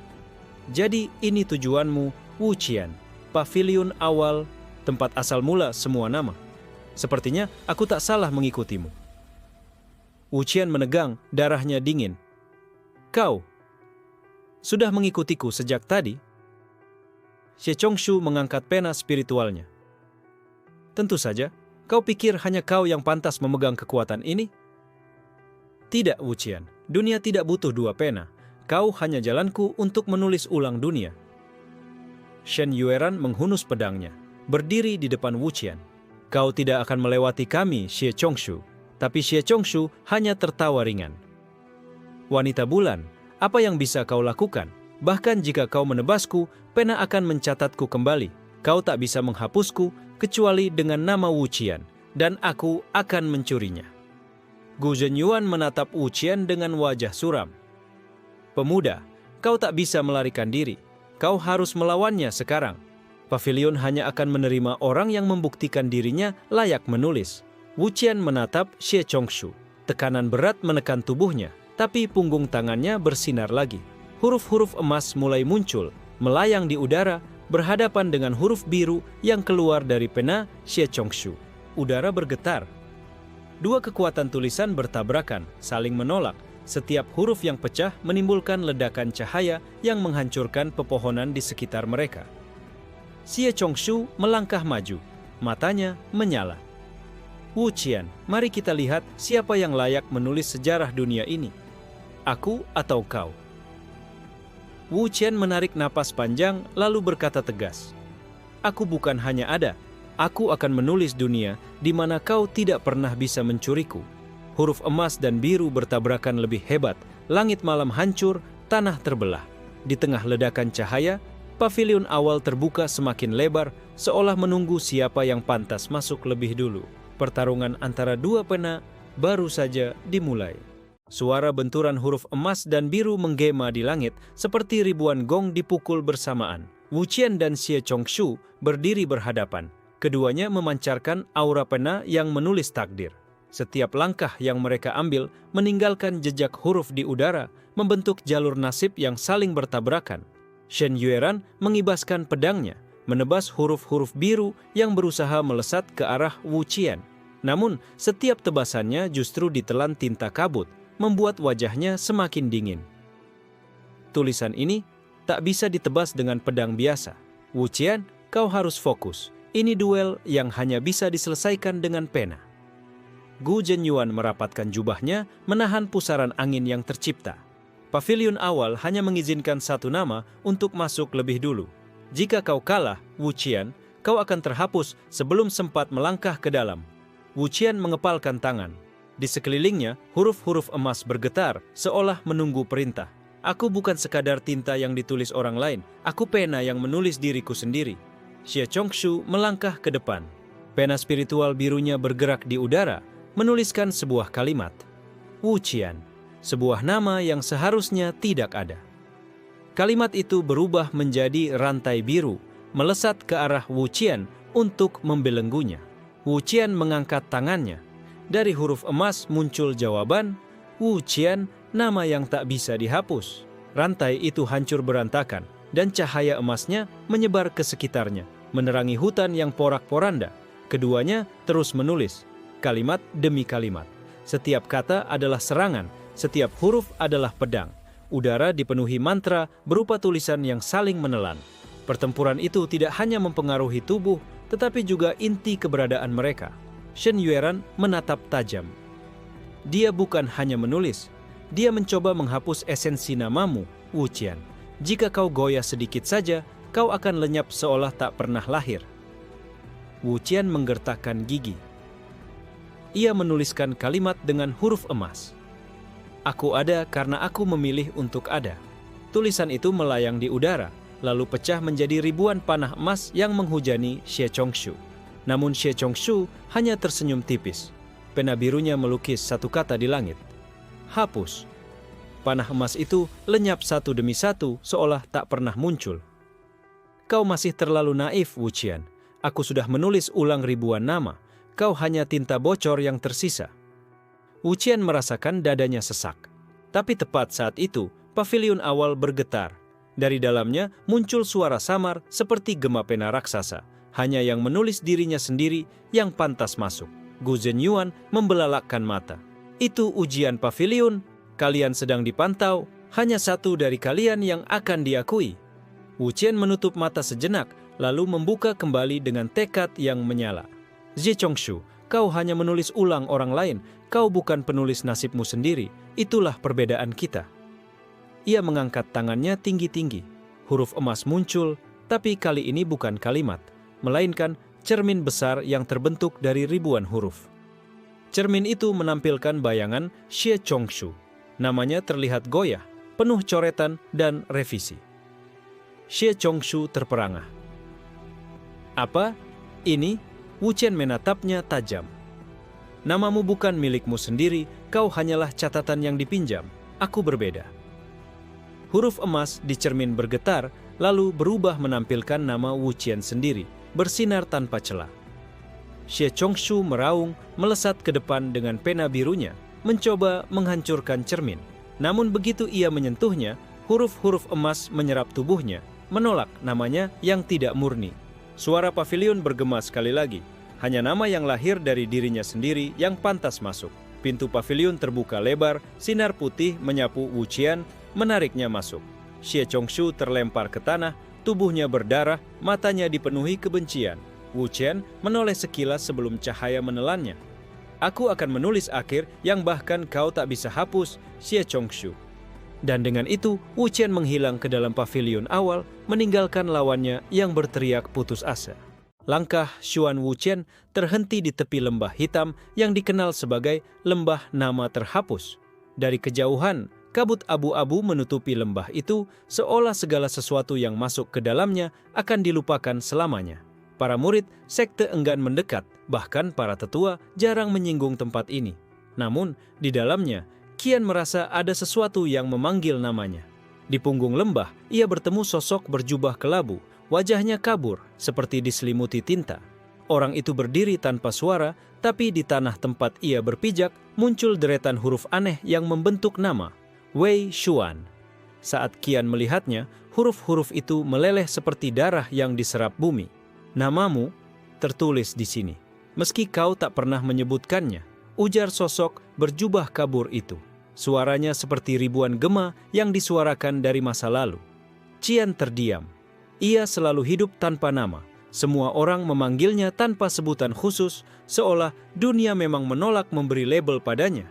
Jadi ini tujuanmu, Wu Qian, pavilion awal, tempat asal mula semua nama. Sepertinya aku tak salah mengikutimu. Wu Qian menegang, darahnya dingin. Kau sudah mengikutiku sejak tadi? Xie Chongshu mengangkat pena spiritualnya. Tentu saja, kau pikir hanya kau yang pantas memegang kekuatan ini? Tidak, Wu Qian. Dunia tidak butuh dua pena. Kau hanya jalanku untuk menulis ulang dunia. Shen Yueran menghunus pedangnya, berdiri di depan Wu Qian. Kau tidak akan melewati kami, Xie Chongshu. Tapi Xie Chongshu hanya tertawa ringan. Wanita bulan, apa yang bisa kau lakukan? Bahkan jika kau menebasku, pena akan mencatatku kembali. Kau tak bisa menghapusku, kecuali dengan nama Wu Qian. Dan aku akan mencurinya. Gu Zhenyuan menatap Wu Qian dengan wajah suram. Pemuda, kau tak bisa melarikan diri. Kau harus melawannya sekarang. Pavilion hanya akan menerima orang yang membuktikan dirinya layak menulis. Wu Qian menatap Xie Chongshu. Tekanan berat menekan tubuhnya, tapi punggung tangannya bersinar lagi. Huruf-huruf emas mulai muncul, melayang di udara, berhadapan dengan huruf biru yang keluar dari pena Xie Chongshu. Udara bergetar. Dua kekuatan tulisan bertabrakan, saling menolak. Setiap huruf yang pecah menimbulkan ledakan cahaya yang menghancurkan pepohonan di sekitar mereka. Xie Chongshu melangkah maju, matanya menyala. Wu Qian, mari kita lihat siapa yang layak menulis sejarah dunia ini. Aku atau kau? Wu Qian menarik napas panjang lalu berkata tegas. Aku bukan hanya ada, aku akan menulis dunia di mana kau tidak pernah bisa mencuriku. Huruf emas dan biru bertabrakan lebih hebat, langit malam hancur, tanah terbelah. Di tengah ledakan cahaya, pavilion awal terbuka semakin lebar, seolah menunggu siapa yang pantas masuk lebih dulu. Pertarungan antara dua pena baru saja dimulai. Suara benturan huruf emas dan biru menggema di langit, seperti ribuan gong dipukul bersamaan. Wu Qian dan Xie Chongshu berdiri berhadapan. Keduanya memancarkan aura pena yang menulis takdir. Setiap langkah yang mereka ambil meninggalkan jejak huruf di udara, membentuk jalur nasib yang saling bertabrakan. Shen Yueran mengibaskan pedangnya, menebas huruf-huruf biru yang berusaha melesat ke arah Wu Qian. Namun, setiap tebasannya justru ditelan tinta kabut, membuat wajahnya semakin dingin. Tulisan ini tak bisa ditebas dengan pedang biasa. Wu Qian, kau harus fokus. Ini duel yang hanya bisa diselesaikan dengan pena. Gu Zhenyuan merapatkan jubahnya, menahan pusaran angin yang tercipta. Pavilion awal hanya mengizinkan satu nama untuk masuk lebih dulu. Jika kau kalah, Wu Qian, kau akan terhapus sebelum sempat melangkah ke dalam. Wu Qian mengepalkan tangan. Di sekelilingnya, huruf-huruf emas bergetar, seolah menunggu perintah. Aku bukan sekadar tinta yang ditulis orang lain, aku pena yang menulis diriku sendiri. Xie Chongshu melangkah ke depan. Pena spiritual birunya bergerak di udara, menuliskan sebuah kalimat. Wu Qian, sebuah nama yang seharusnya tidak ada. Kalimat itu berubah menjadi rantai biru, melesat ke arah Wu Qian untuk membelenggunya. Wu Qian mengangkat tangannya. Dari huruf emas muncul jawaban, Wu Qian, nama yang tak bisa dihapus. Rantai itu hancur berantakan, dan cahaya emasnya menyebar ke sekitarnya, menerangi hutan yang porak-poranda. Keduanya terus menulis, kalimat demi kalimat. Setiap kata adalah serangan, setiap huruf adalah pedang. Udara dipenuhi mantra berupa tulisan yang saling menelan. Pertempuran itu tidak hanya mempengaruhi tubuh, tetapi juga inti keberadaan mereka. Shen Yueran menatap tajam. Dia bukan hanya menulis, dia mencoba menghapus esensi namamu, Wu Qian. Jika kau goyah sedikit saja, kau akan lenyap seolah tak pernah lahir. Wu Qian menggertakkan gigi. Ia menuliskan kalimat dengan huruf emas. Aku ada karena aku memilih untuk ada. Tulisan itu melayang di udara, lalu pecah menjadi ribuan panah emas yang menghujani Xie Chongshu. Namun Xie Chongshu hanya tersenyum tipis. Pena birunya melukis satu kata di langit. Hapus. Panah emas itu lenyap satu demi satu seolah tak pernah muncul. Kau masih terlalu naif, Wu Qian. Aku sudah menulis ulang ribuan nama. Kau hanya tinta bocor yang tersisa. Wu Qian merasakan dadanya sesak. Tapi tepat saat itu, pavilion awal bergetar. Dari dalamnya muncul suara samar seperti gema pena raksasa. Hanya yang menulis dirinya sendiri yang pantas masuk. Gu Zhenyuan membelalakkan mata. Itu ujian pavilion. Kalian sedang dipantau. Hanya satu dari kalian yang akan diakui. Wu Qian menutup mata sejenak, lalu membuka kembali dengan tekad yang menyala. Zhe Chongshu, kau hanya menulis ulang orang lain. Kau bukan penulis nasibmu sendiri. Itulah perbedaan kita. Ia mengangkat tangannya tinggi-tinggi. Huruf emas muncul, tapi kali ini bukan kalimat, melainkan cermin besar yang terbentuk dari ribuan huruf. Cermin itu menampilkan bayangan Xie Chongshu. Namanya terlihat goyah, penuh coretan dan revisi. Xie Chongshu terperangah. Apa? Ini? Wu Qian menatapnya tajam. Namamu bukan milikmu sendiri, kau hanyalah catatan yang dipinjam. Aku berbeda. Huruf emas di cermin bergetar, lalu berubah menampilkan nama Wu Qian sendiri, bersinar tanpa celah. Xie Chongshu meraung, melesat ke depan dengan pena birunya, mencoba menghancurkan cermin. Namun begitu ia menyentuhnya, huruf-huruf emas menyerap tubuhnya, menolak namanya yang tidak murni. Suara pavilion bergema sekali lagi. Hanya nama yang lahir dari dirinya sendiri yang pantas masuk. Pintu pavilion terbuka lebar, sinar putih menyapu Wu Qian, menariknya masuk. Xie Chongshu terlempar ke tanah, tubuhnya berdarah, matanya dipenuhi kebencian. Wu Qian menoleh sekilas sebelum cahaya menelannya. Aku akan menulis akhir yang bahkan kau tak bisa hapus, Xie Chongshu. Dan dengan itu, Wu Qian menghilang ke dalam pavilion awal, meninggalkan lawannya yang berteriak putus asa. Langkah Xuan Wu Qian terhenti di tepi lembah hitam yang dikenal sebagai lembah nama terhapus. Dari kejauhan, kabut abu-abu menutupi lembah itu, seolah segala sesuatu yang masuk ke dalamnya akan dilupakan selamanya. Para murid sekte enggan mendekat, bahkan para tetua jarang menyinggung tempat ini. Namun, di dalamnya, Qian merasa ada sesuatu yang memanggil namanya. Di punggung lembah, ia bertemu sosok berjubah kelabu. Wajahnya kabur, seperti diselimuti tinta. Orang itu berdiri tanpa suara, tapi di tanah tempat ia berpijak, muncul deretan huruf aneh yang membentuk nama, Wei Xuan. Saat Qian melihatnya, huruf-huruf itu meleleh seperti darah yang diserap bumi. Namamu tertulis di sini. Meski kau tak pernah menyebutkannya, ujar sosok berjubah kabur itu. Suaranya seperti ribuan gema yang disuarakan dari masa lalu. Qian terdiam. Ia selalu hidup tanpa nama. Semua orang memanggilnya tanpa sebutan khusus, seolah dunia memang menolak memberi label padanya.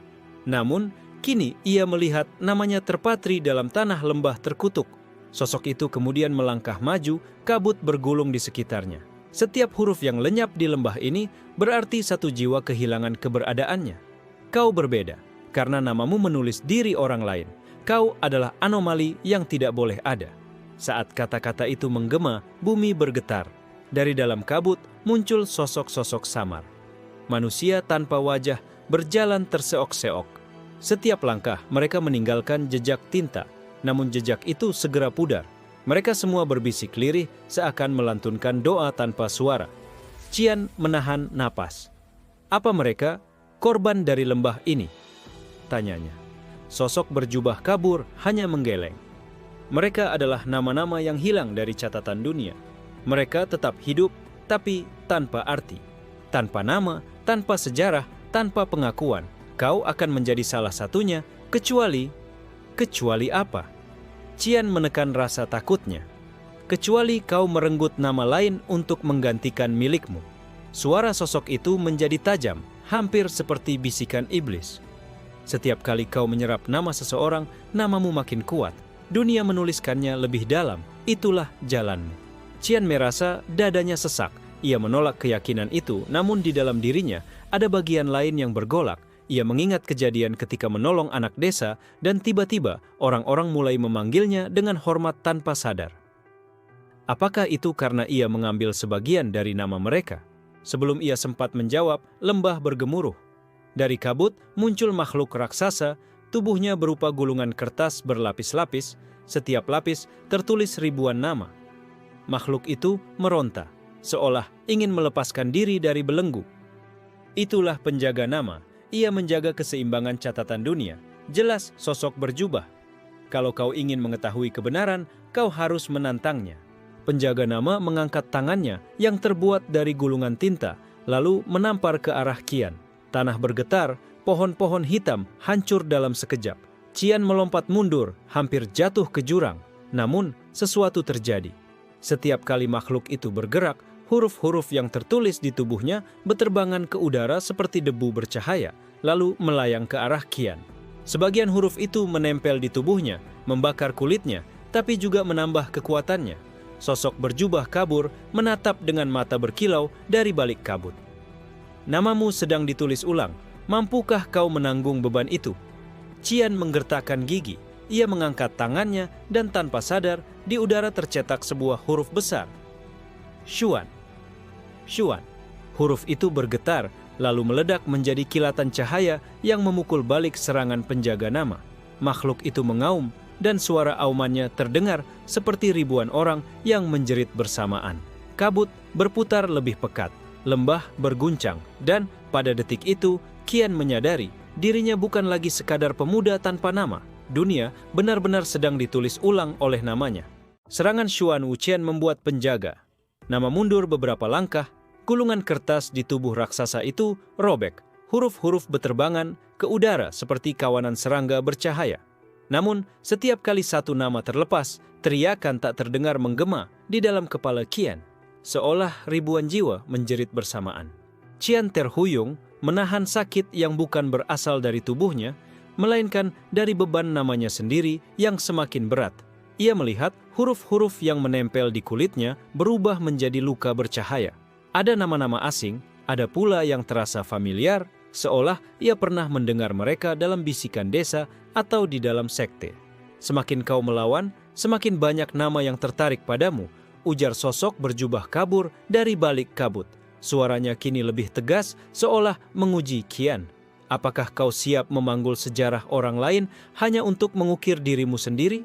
Namun, kini ia melihat namanya terpatri dalam tanah lembah terkutuk. Sosok itu kemudian melangkah maju, kabut bergulung di sekitarnya. Setiap huruf yang lenyap di lembah ini berarti satu jiwa kehilangan keberadaannya. Kau berbeda, karena namamu menulis diri orang lain. Kau adalah anomali yang tidak boleh ada. Saat kata-kata itu menggema, bumi bergetar. Dari dalam kabut muncul sosok-sosok samar. Manusia tanpa wajah berjalan terseok-seok. Setiap langkah mereka meninggalkan jejak tinta, namun jejak itu segera pudar. Mereka semua berbisik lirih seakan melantunkan doa tanpa suara. Qian menahan napas. Apa mereka korban dari lembah ini? Tanyanya. Sosok berjubah kabur hanya menggeleng. Mereka adalah nama-nama yang hilang dari catatan dunia. Mereka tetap hidup, tapi tanpa arti. Tanpa nama, tanpa sejarah, tanpa pengakuan. Kau akan menjadi salah satunya, kecuali apa? Qian menekan rasa takutnya. Kecuali kau merenggut nama lain untuk menggantikan milikmu. Suara sosok itu menjadi tajam, hampir seperti bisikan iblis. Setiap kali kau menyerap nama seseorang, namamu makin kuat. Dunia menuliskannya lebih dalam, itulah jalanmu. Qian merasa dadanya sesak. Ia menolak keyakinan itu, namun di dalam dirinya ada bagian lain yang bergolak. Ia mengingat kejadian ketika menolong anak desa dan tiba-tiba orang-orang mulai memanggilnya dengan hormat tanpa sadar. Apakah itu karena ia mengambil sebagian dari nama mereka? Sebelum ia sempat menjawab, lembah bergemuruh. Dari kabut muncul makhluk raksasa. Tubuhnya berupa gulungan kertas berlapis-lapis, setiap lapis tertulis ribuan nama. Makhluk itu meronta, seolah ingin melepaskan diri dari belenggu. Itulah penjaga nama, ia menjaga keseimbangan catatan dunia. Jelas sosok berjubah. Kalau kau ingin mengetahui kebenaran, kau harus menantangnya. Penjaga nama mengangkat tangannya yang terbuat dari gulungan tinta, lalu menampar ke arah Qian. Tanah bergetar, pohon-pohon hitam hancur dalam sekejap. Qian melompat mundur, hampir jatuh ke jurang. Namun, sesuatu terjadi. Setiap kali makhluk itu bergerak, huruf-huruf yang tertulis di tubuhnya berterbangan ke udara seperti debu bercahaya, lalu melayang ke arah Qian. Sebagian huruf itu menempel di tubuhnya, membakar kulitnya, tapi juga menambah kekuatannya. Sosok berjubah kabur menatap dengan mata berkilau dari balik kabut. Namamu sedang ditulis ulang. Mampukah kau menanggung beban itu? Qian menggertakkan gigi. Ia mengangkat tangannya dan tanpa sadar di udara tercetak sebuah huruf besar. Xuan. Xuan. Huruf itu bergetar, lalu meledak menjadi kilatan cahaya yang memukul balik serangan penjaga nama. Makhluk itu mengaum, dan suara aumannya terdengar seperti ribuan orang yang menjerit bersamaan. Kabut berputar lebih pekat, lembah berguncang, dan pada detik itu Qian menyadari dirinya bukan lagi sekadar pemuda tanpa nama. Dunia benar-benar sedang ditulis ulang oleh namanya. Serangan Xuan Wuqian membuat penjaga nama mundur beberapa langkah. Gulungan kertas di tubuh raksasa itu robek. Huruf-huruf beterbangan ke udara seperti kawanan serangga bercahaya. Namun, setiap kali satu nama terlepas, teriakan tak terdengar menggema di dalam kepala Qian. Seolah ribuan jiwa menjerit bersamaan. Qian terhuyung, menahan sakit yang bukan berasal dari tubuhnya, melainkan dari beban namanya sendiri yang semakin berat. Ia melihat huruf-huruf yang menempel di kulitnya berubah menjadi luka bercahaya. Ada nama-nama asing, ada pula yang terasa familiar, seolah ia pernah mendengar mereka dalam bisikan desa atau di dalam sekte. Semakin kau melawan, semakin banyak nama yang tertarik padamu, ujar sosok berjubah kabur dari balik kabut. Suaranya kini lebih tegas, seolah menguji Qian. Apakah kau siap memanggul sejarah orang lain hanya untuk mengukir dirimu sendiri?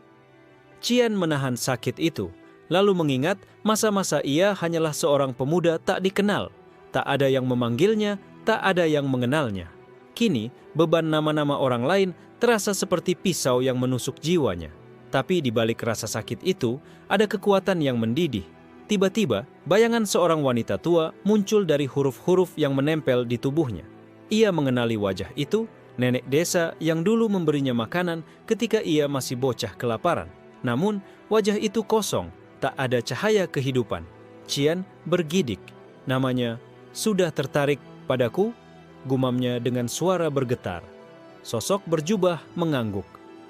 Qian menahan sakit itu, lalu mengingat masa-masa ia hanyalah seorang pemuda tak dikenal. Tak ada yang memanggilnya, tak ada yang mengenalnya. Kini, beban nama-nama orang lain terasa seperti pisau yang menusuk jiwanya. Tapi di balik rasa sakit itu, ada kekuatan yang mendidih. Tiba-tiba, bayangan seorang wanita tua muncul dari huruf-huruf yang menempel di tubuhnya. Ia mengenali wajah itu, nenek desa yang dulu memberinya makanan ketika ia masih bocah kelaparan. Namun, wajah itu kosong, tak ada cahaya kehidupan. Qian bergidik. Namanya, sudah tertarik padaku? Gumamnya dengan suara bergetar. Sosok berjubah mengangguk.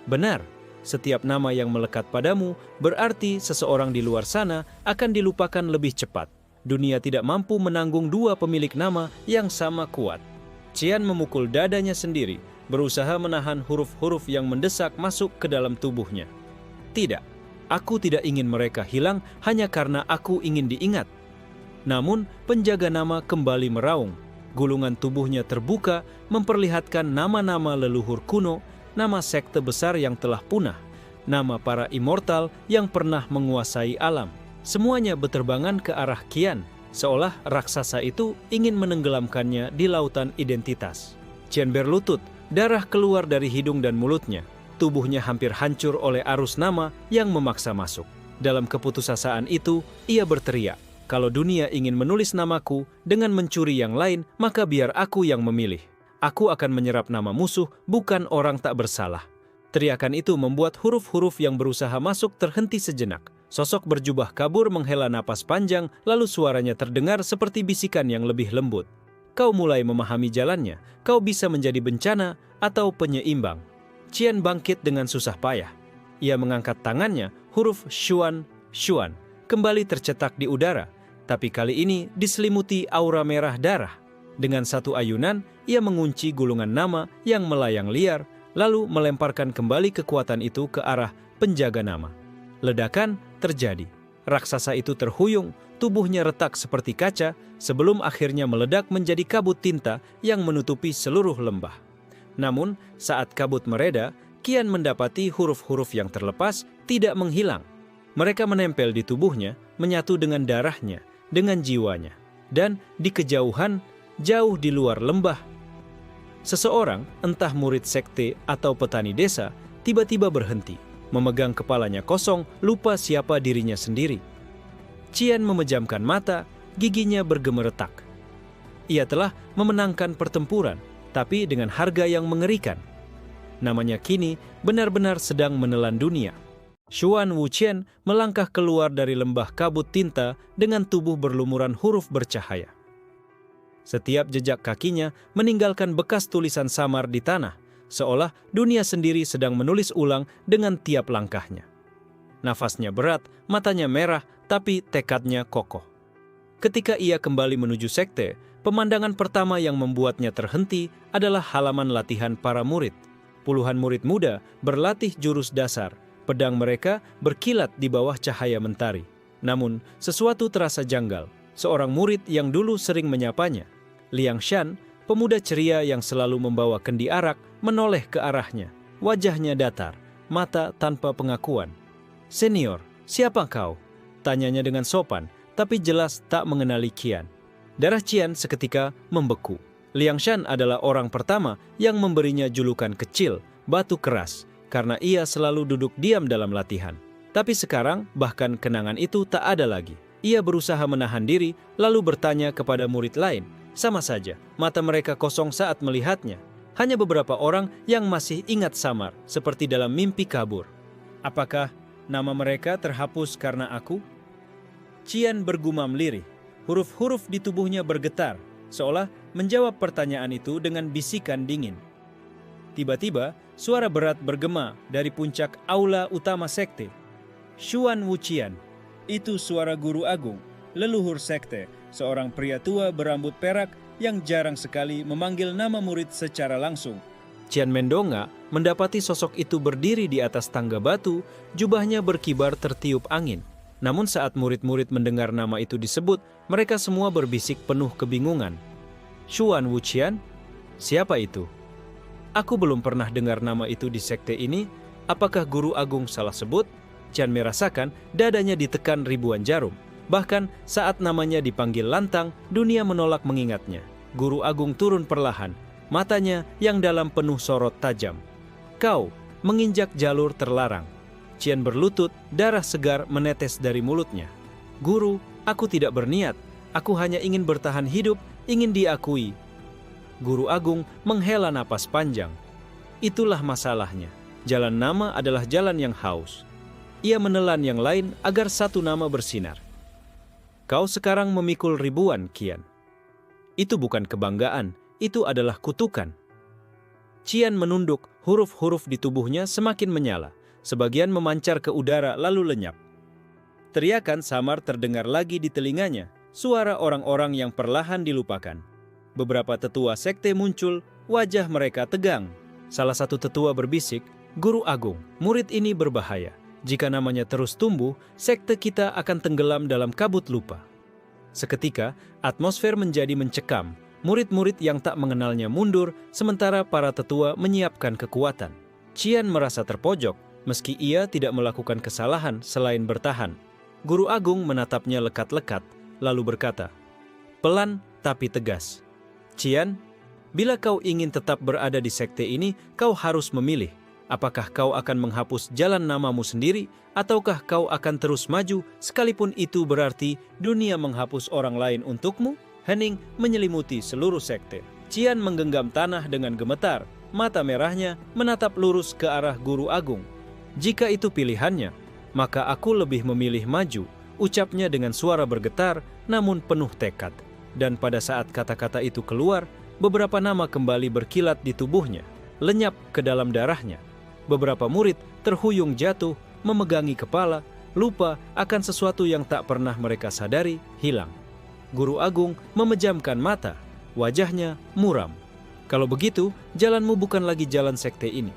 Benar, setiap nama yang melekat padamu berarti seseorang di luar sana akan dilupakan lebih cepat. Dunia tidak mampu menanggung dua pemilik nama yang sama kuat. Qian memukul dadanya sendiri, berusaha menahan huruf-huruf yang mendesak masuk ke dalam tubuhnya. Tidak, aku tidak ingin mereka hilang hanya karena aku ingin diingat. Namun, penjaga nama kembali meraung. Gulungan tubuhnya terbuka, memperlihatkan nama-nama leluhur kuno, nama sekte besar yang telah punah, nama para immortal yang pernah menguasai alam. Semuanya berterbangan ke arah Qian, seolah raksasa itu ingin menenggelamkannya di lautan identitas. Qian berlutut, darah keluar dari hidung dan mulutnya. Tubuhnya hampir hancur oleh arus nama yang memaksa masuk. Dalam keputusasaan itu, ia berteriak, "Kalau dunia ingin menulis namaku dengan mencuri yang lain, maka biar aku yang memilih. Aku akan menyerap nama musuh, bukan orang tak bersalah." Teriakan itu membuat huruf-huruf yang berusaha masuk terhenti sejenak. Sosok berjubah kabur menghela napas panjang, lalu suaranya terdengar seperti bisikan yang lebih lembut. "Kau mulai memahami jalannya. Kau bisa menjadi bencana atau penyeimbang." Qian bangkit dengan susah payah. Ia mengangkat tangannya, huruf Xuan, Xuan, kembali tercetak di udara. Tapi kali ini diselimuti aura merah darah. Dengan satu ayunan, ia mengunci gulungan nama yang melayang liar, lalu melemparkan kembali kekuatan itu ke arah penjaga nama. Ledakan terjadi. Raksasa itu terhuyung, tubuhnya retak seperti kaca, sebelum akhirnya meledak menjadi kabut tinta yang menutupi seluruh lembah. Namun, saat kabut mereda, Qian mendapati huruf-huruf yang terlepas tidak menghilang. Mereka menempel di tubuhnya, menyatu dengan darahnya, dengan jiwanya. Dan di kejauhan, jauh di luar lembah, Seseorang, entah murid sekte atau petani desa, tiba-tiba berhenti, memegang kepalanya kosong, lupa siapa dirinya sendiri. Qian memejamkan mata, giginya bergemeretak. Ia telah memenangkan pertempuran, tapi dengan harga yang mengerikan. Namanya kini benar-benar sedang menelan dunia. Xuan Wuqian melangkah keluar dari lembah kabut tinta dengan tubuh berlumuran huruf bercahaya. Setiap jejak kakinya meninggalkan bekas tulisan samar di tanah, seolah dunia sendiri sedang menulis ulang dengan tiap langkahnya. Nafasnya berat, matanya merah, tapi tekadnya kokoh. Ketika ia kembali menuju sekte, pemandangan pertama yang membuatnya terhenti adalah halaman latihan para murid. Puluhan murid muda berlatih jurus dasar, pedang mereka berkilat di bawah cahaya mentari. Namun, sesuatu terasa janggal. Seorang murid yang dulu sering menyapanya, Liang Shan, pemuda ceria yang selalu membawa kendi arak, menoleh ke arahnya. Wajahnya datar, mata tanpa pengakuan. "Senior, siapa kau?" tanyanya dengan sopan, tapi jelas tak mengenali Qian. Darah Qian seketika membeku. Liang Shan adalah orang pertama yang memberinya julukan kecil, batu keras, karena ia selalu duduk diam dalam latihan. Tapi sekarang, bahkan kenangan itu tak ada lagi. Ia berusaha menahan diri, lalu bertanya kepada murid lain. Sama saja, mata mereka kosong saat melihatnya. Hanya beberapa orang yang masih ingat samar, seperti dalam mimpi kabur. "Apakah nama mereka terhapus karena aku?" Qian bergumam lirih. Huruf-huruf di tubuhnya bergetar, seolah menjawab pertanyaan itu dengan bisikan dingin. Tiba-tiba, suara berat bergema dari puncak aula utama sekte. "Xuan Wuqian, itu suara guru agung, leluhur sekte, seorang pria tua berambut perak yang jarang sekali memanggil nama murid secara langsung." Qian mendongak mendapati sosok itu berdiri di atas tangga batu, jubahnya berkibar tertiup angin. Namun saat murid-murid mendengar nama itu disebut, mereka semua berbisik penuh kebingungan. "Xuan Wuqian? Siapa itu? Aku belum pernah dengar nama itu di sekte ini. Apakah guru agung salah sebut?" Qian merasakan dadanya ditekan ribuan jarum. Bahkan saat namanya dipanggil lantang, dunia menolak mengingatnya. Guru agung turun perlahan, matanya yang dalam penuh sorot tajam. "Kau menginjak jalur terlarang." Qian berlutut, darah segar menetes dari mulutnya. "Guru, aku tidak berniat. Aku hanya ingin bertahan hidup, ingin diakui." Guru agung menghela napas panjang. Itulah masalahnya. Jalan nama adalah jalan yang haus. Ia menelan yang lain agar satu nama bersinar. "Kau sekarang memikul ribuan, Qian. Itu bukan kebanggaan, itu adalah kutukan." Qian menunduk, huruf-huruf di tubuhnya semakin menyala. Sebagian memancar ke udara lalu lenyap. Teriakan samar terdengar lagi di telinganya, suara orang-orang yang perlahan dilupakan. Beberapa tetua sekte muncul, wajah mereka tegang. Salah satu tetua berbisik, "Guru agung, murid ini berbahaya. Jika namanya terus tumbuh, sekte kita akan tenggelam dalam kabut lupa." Seketika, atmosfer menjadi mencekam. Murid-murid yang tak mengenalnya mundur, sementara para tetua menyiapkan kekuatan. Qian merasa terpojok, meski ia tidak melakukan kesalahan selain bertahan. Guru agung menatapnya lekat-lekat, lalu berkata, pelan tapi tegas, "Qian, bila kau ingin tetap berada di sekte ini, kau harus memilih. Apakah kau akan menghapus jalan namamu sendiri, ataukah kau akan terus maju, sekalipun itu berarti dunia menghapus orang lain untukmu?" Hening menyelimuti seluruh sekte. Qian menggenggam tanah dengan gemetar, mata merahnya menatap lurus ke arah guru agung. "Jika itu pilihannya, maka aku lebih memilih maju," ucapnya dengan suara bergetar namun penuh tekad. Dan pada saat kata-kata itu keluar, beberapa nama kembali berkilat di tubuhnya, lenyap ke dalam darahnya. Beberapa murid terhuyung jatuh, memegangi kepala, lupa akan sesuatu yang tak pernah mereka sadari hilang. Guru agung memejamkan mata, wajahnya muram. "Kalau begitu, jalanmu bukan lagi jalan sekte ini."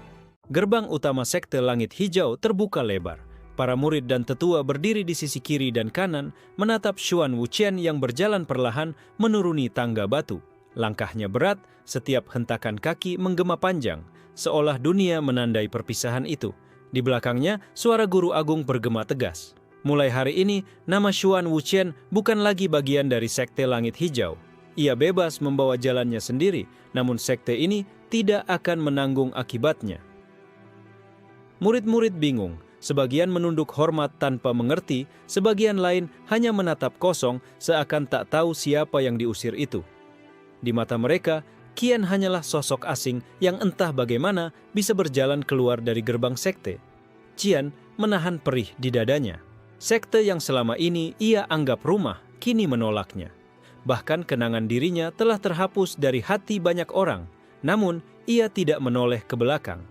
Gerbang utama sekte Langit Hijau terbuka lebar. Para murid dan tetua berdiri di sisi kiri dan kanan, menatap Xuan Wuqian yang berjalan perlahan menuruni tangga batu. Langkahnya berat, setiap hentakan kaki menggema panjang, seolah dunia menandai perpisahan itu. Di belakangnya, suara guru agung bergema tegas. "Mulai hari ini, nama Xuan Wuqian bukan lagi bagian dari sekte Langit Hijau. Ia bebas membawa jalannya sendiri, namun sekte ini tidak akan menanggung akibatnya. Murid-murid bingung, sebagian menunduk hormat tanpa mengerti, sebagian lain hanya menatap kosong seakan tak tahu siapa yang diusir itu. Di mata mereka, Qian hanyalah sosok asing yang entah bagaimana bisa berjalan keluar dari gerbang sekte. Qian menahan perih di dadanya. Sekte yang selama ini ia anggap rumah, kini menolaknya. Bahkan kenangan dirinya telah terhapus dari hati banyak orang, namun ia tidak menoleh ke belakang.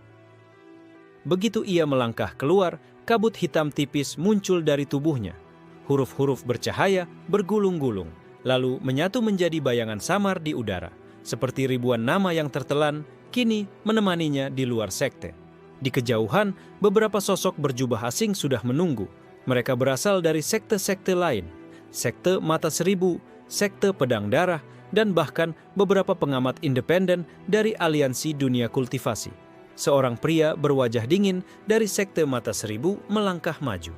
Begitu ia melangkah keluar, kabut hitam tipis muncul dari tubuhnya. Huruf-huruf bercahaya bergulung-gulung, lalu menyatu menjadi bayangan samar di udara. Seperti ribuan nama yang tertelan, kini menemaninya di luar sekte. Di kejauhan, beberapa sosok berjubah asing sudah menunggu. Mereka berasal dari sekte-sekte lain, sekte Mata Seribu, sekte Pedang Darah, dan bahkan beberapa pengamat independen dari aliansi dunia kultivasi. Seorang pria berwajah dingin dari sekte Mata Seribu melangkah maju.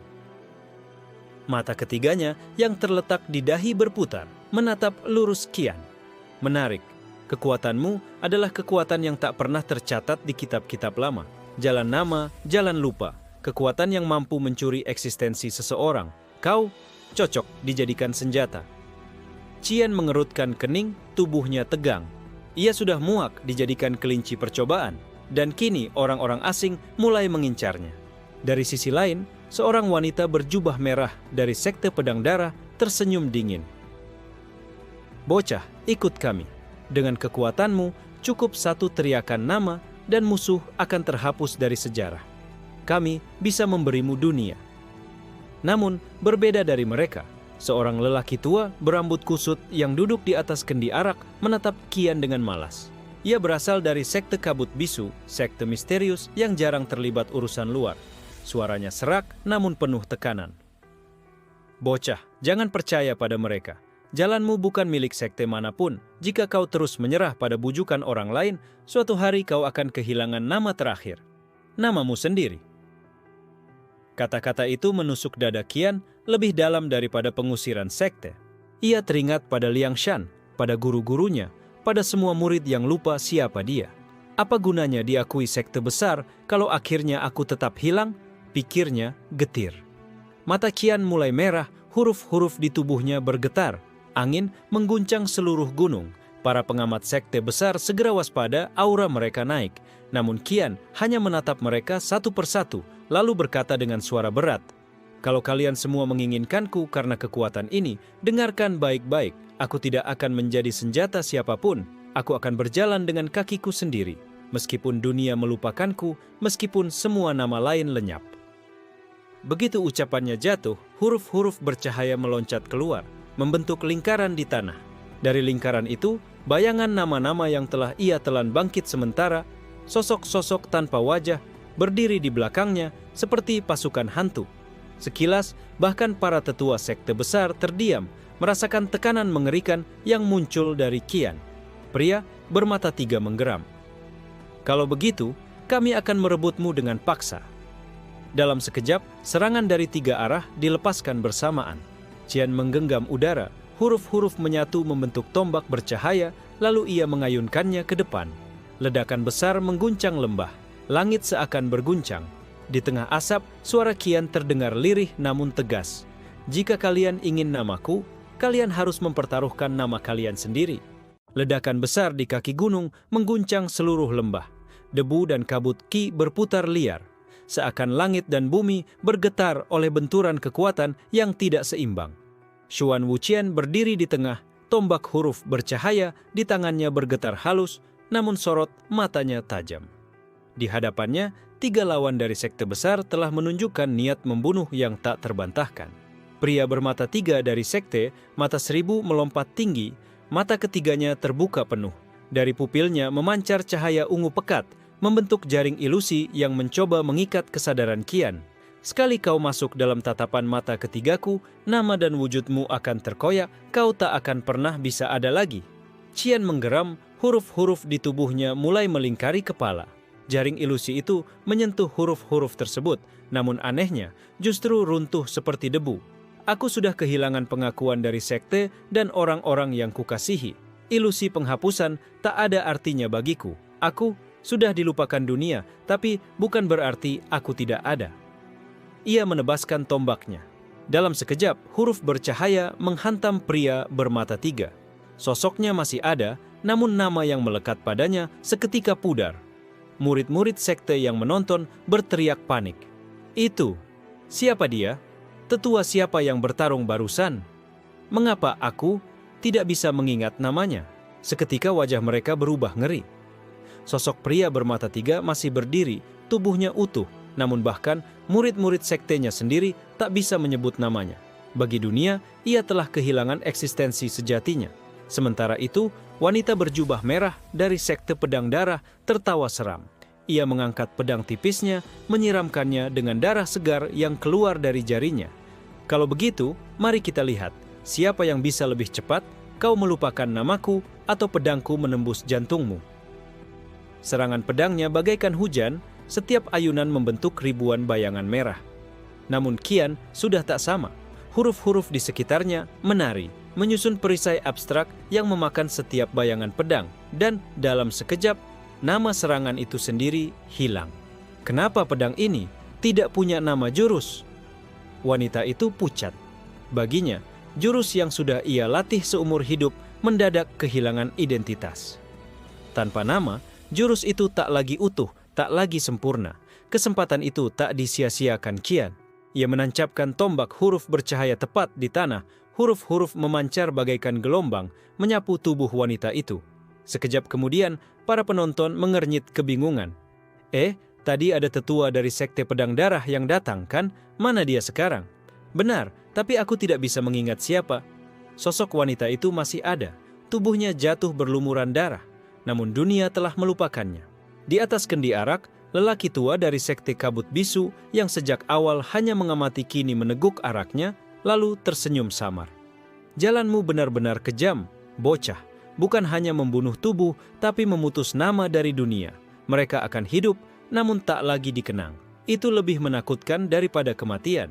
Mata ketiganya yang terletak di dahi berputar, menatap lurus Qian. Menarik, kekuatanmu adalah kekuatan yang tak pernah tercatat di kitab-kitab lama. Jalan nama, jalan lupa, kekuatan yang mampu mencuri eksistensi seseorang. Kau cocok dijadikan senjata. Qian mengerutkan kening, tubuhnya tegang. Ia sudah muak dijadikan kelinci percobaan. Dan kini orang-orang asing mulai mengincarnya. Dari sisi lain, seorang wanita berjubah merah dari sekte Pedang Darah tersenyum dingin. Bocah, ikut kami. Dengan kekuatanmu, cukup satu teriakan nama dan musuh akan terhapus dari sejarah. Kami bisa memberimu dunia. Namun, berbeda dari mereka, seorang lelaki tua berambut kusut yang duduk di atas kendi arak menatap Qian dengan malas. Ia berasal dari sekte kabut bisu, sekte misterius yang jarang terlibat urusan luar. Suaranya serak namun penuh tekanan. Bocah, jangan percaya pada mereka. Jalanmu bukan milik sekte manapun. Jika kau terus menyerah pada bujukan orang lain, suatu hari kau akan kehilangan nama terakhir. Namamu sendiri. Kata-kata itu menusuk dada Qian lebih dalam daripada pengusiran sekte. Ia teringat pada Liang Shan, pada guru-gurunya, pada semua murid yang lupa siapa dia. Apa gunanya diakui sekte besar kalau akhirnya aku tetap hilang? Pikirnya getir. Mata Qian mulai merah, huruf-huruf di tubuhnya bergetar. Angin mengguncang seluruh gunung. Para pengamat sekte besar segera waspada, aura mereka naik. Namun Qian hanya menatap mereka satu persatu, lalu berkata dengan suara berat, "Kalau kalian semua menginginkanku karena kekuatan ini, dengarkan baik-baik. Aku tidak akan menjadi senjata siapapun. Aku akan berjalan dengan kakiku sendiri. Meskipun dunia melupakanku, meskipun semua nama lain lenyap." Begitu ucapannya jatuh, huruf-huruf bercahaya meloncat keluar, membentuk lingkaran di tanah. Dari lingkaran itu, bayangan nama-nama yang telah ia telan bangkit sementara, sosok-sosok tanpa wajah, berdiri di belakangnya seperti pasukan hantu. Sekilas, bahkan para tetua sekte besar terdiam, merasakan tekanan mengerikan yang muncul dari Qian. Pria bermata tiga menggeram. "Kalau begitu, kami akan merebutmu dengan paksa." Dalam sekejap, serangan dari tiga arah dilepaskan bersamaan. Qian menggenggam udara, huruf-huruf menyatu membentuk tombak bercahaya, lalu ia mengayunkannya ke depan. Ledakan besar mengguncang lembah, langit seakan berguncang. Di tengah asap, suara Qian terdengar lirih namun tegas. "Jika kalian ingin namaku, kalian harus mempertaruhkan nama kalian sendiri." Ledakan besar di kaki gunung mengguncang seluruh lembah. Debu dan kabut Qi berputar liar. Seakan langit dan bumi bergetar oleh benturan kekuatan yang tidak seimbang. Xuan Wuqian berdiri di tengah, tombak huruf bercahaya di tangannya bergetar halus, namun sorot matanya tajam. Di hadapannya, tiga lawan dari sekte besar telah menunjukkan niat membunuh yang tak terbantahkan. Pria bermata tiga dari sekte Mata Seribu melompat tinggi, mata ketiganya terbuka penuh. Dari pupilnya memancar cahaya ungu pekat, membentuk jaring ilusi yang mencoba mengikat kesadaran Qian. "Sekali kau masuk dalam tatapan mata ketigaku, nama dan wujudmu akan terkoyak, kau tak akan pernah bisa ada lagi." Qian menggeram, huruf-huruf di tubuhnya mulai melingkari kepala. Jaring ilusi itu menyentuh huruf-huruf tersebut, namun anehnya justru runtuh seperti debu. "Aku sudah kehilangan pengakuan dari sekte dan orang-orang yang kukasihi. Ilusi penghapusan tak ada artinya bagiku. Aku sudah dilupakan dunia, tapi bukan berarti aku tidak ada. Ia menebaskan tombaknya. Dalam sekejap, huruf bercahaya menghantam pria bermata tiga. Sosoknya masih ada, namun nama yang melekat padanya seketika pudar. Murid-murid sekte yang menonton berteriak panik. Itu, siapa dia? Tetua siapa yang bertarung barusan? Mengapa aku tidak bisa mengingat namanya? Seketika wajah mereka berubah ngeri. Sosok pria bermata tiga masih berdiri, tubuhnya utuh, namun bahkan murid-murid sektenya sendiri tak bisa menyebut namanya. Bagi dunia, ia telah kehilangan eksistensi sejatinya. Sementara itu, wanita berjubah merah dari sekte pedang darah tertawa seram. Ia mengangkat pedang tipisnya, menyiramkannya dengan darah segar yang keluar dari jarinya. Kalau begitu, mari kita lihat, siapa yang bisa lebih cepat, kau melupakan namaku atau pedangku menembus jantungmu. Serangan pedangnya bagaikan hujan, setiap ayunan membentuk ribuan bayangan merah. Namun Qian sudah tak sama. Huruf-huruf di sekitarnya menari, menyusun perisai abstrak yang memakan setiap bayangan pedang, dan dalam sekejap, nama serangan itu sendiri hilang. Kenapa pedang ini tidak punya nama jurus? Wanita itu pucat. Baginya, jurus yang sudah ia latih seumur hidup mendadak kehilangan identitas. Tanpa nama, jurus itu tak lagi utuh, tak lagi sempurna. Kesempatan itu tak disia-siakan Qian. Ia menancapkan tombak huruf bercahaya tepat di tanah, huruf-huruf memancar bagaikan gelombang, menyapu tubuh wanita itu. Sekejap kemudian, para penonton mengernyit kebingungan. Tadi ada tetua dari sekte pedang darah yang datang, kan? Mana dia sekarang? Benar, tapi aku tidak bisa mengingat siapa. Sosok wanita itu masih ada. Tubuhnya jatuh berlumuran darah, namun dunia telah melupakannya. Di atas kendi arak, lelaki tua dari sekte kabut bisu yang sejak awal hanya mengamati kini meneguk araknya, lalu tersenyum samar. Jalanmu benar-benar kejam, bocah. Bukan hanya membunuh tubuh, tapi memutus nama dari dunia. Mereka akan hidup, namun tak lagi dikenang. Itu lebih menakutkan daripada kematian.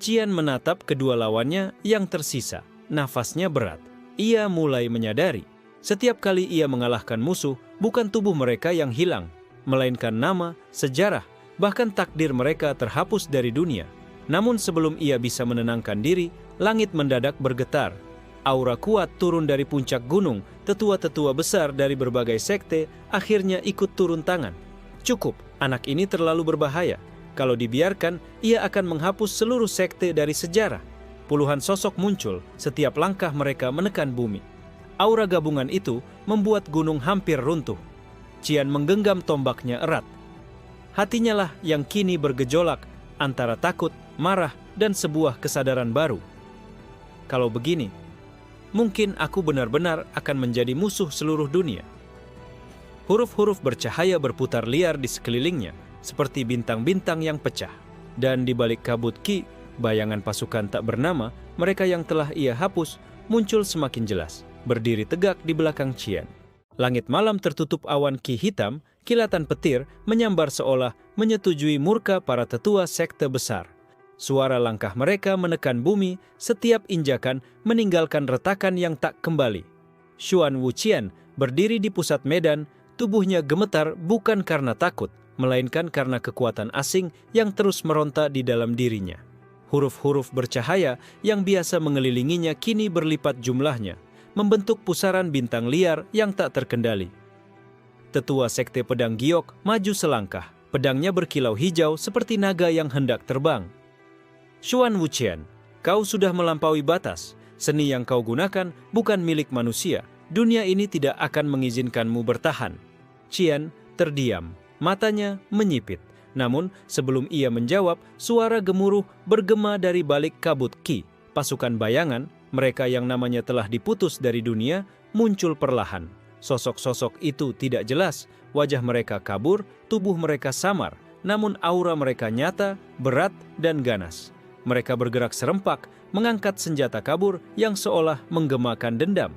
Qian menatap kedua lawannya yang tersisa. Nafasnya berat. Ia mulai menyadari. Setiap kali ia mengalahkan musuh, bukan tubuh mereka yang hilang, melainkan nama, sejarah, bahkan takdir mereka terhapus dari dunia. Namun sebelum ia bisa menenangkan diri, langit mendadak bergetar. Aura kuat turun dari puncak gunung, tetua-tetua besar dari berbagai sekte akhirnya ikut turun tangan. Cukup, anak ini terlalu berbahaya. Kalau dibiarkan, ia akan menghapus seluruh sekte dari sejarah. Puluhan sosok muncul, setiap langkah mereka menekan bumi. Aura gabungan itu membuat gunung hampir runtuh. Qian menggenggam tombaknya erat. Hatinya lah yang kini bergejolak antara takut, marah, dan sebuah kesadaran baru. Kalau begini, mungkin aku benar-benar akan menjadi musuh seluruh dunia. Huruf-huruf bercahaya berputar liar di sekelilingnya, seperti bintang-bintang yang pecah. Dan di balik kabut Qi, bayangan pasukan tak bernama, mereka yang telah ia hapus, muncul semakin jelas, berdiri tegak di belakang Qian. Langit malam tertutup awan Qi hitam, kilatan petir menyambar seolah menyetujui murka para tetua sekte besar. Suara langkah mereka menekan bumi, setiap injakan meninggalkan retakan yang tak kembali. Xuan Wuqian berdiri di pusat medan, tubuhnya gemetar bukan karena takut, melainkan karena kekuatan asing yang terus meronta di dalam dirinya. Huruf-huruf bercahaya yang biasa mengelilinginya kini berlipat jumlahnya, membentuk pusaran bintang liar yang tak terkendali. Tetua sekte pedang giok maju selangkah, pedangnya berkilau hijau seperti naga yang hendak terbang. Xuan Wuqian, kau sudah melampaui batas. Seni yang kau gunakan bukan milik manusia. Dunia ini tidak akan mengizinkanmu bertahan. Qian terdiam, matanya menyipit. Namun sebelum ia menjawab, suara gemuruh bergema dari balik kabut Qi. Pasukan bayangan, mereka yang namanya telah diputus dari dunia, muncul perlahan. Sosok-sosok itu tidak jelas, wajah mereka kabur, tubuh mereka samar, namun aura mereka nyata, berat, dan ganas. Mereka bergerak serempak, mengangkat senjata kabur yang seolah menggemakan dendam.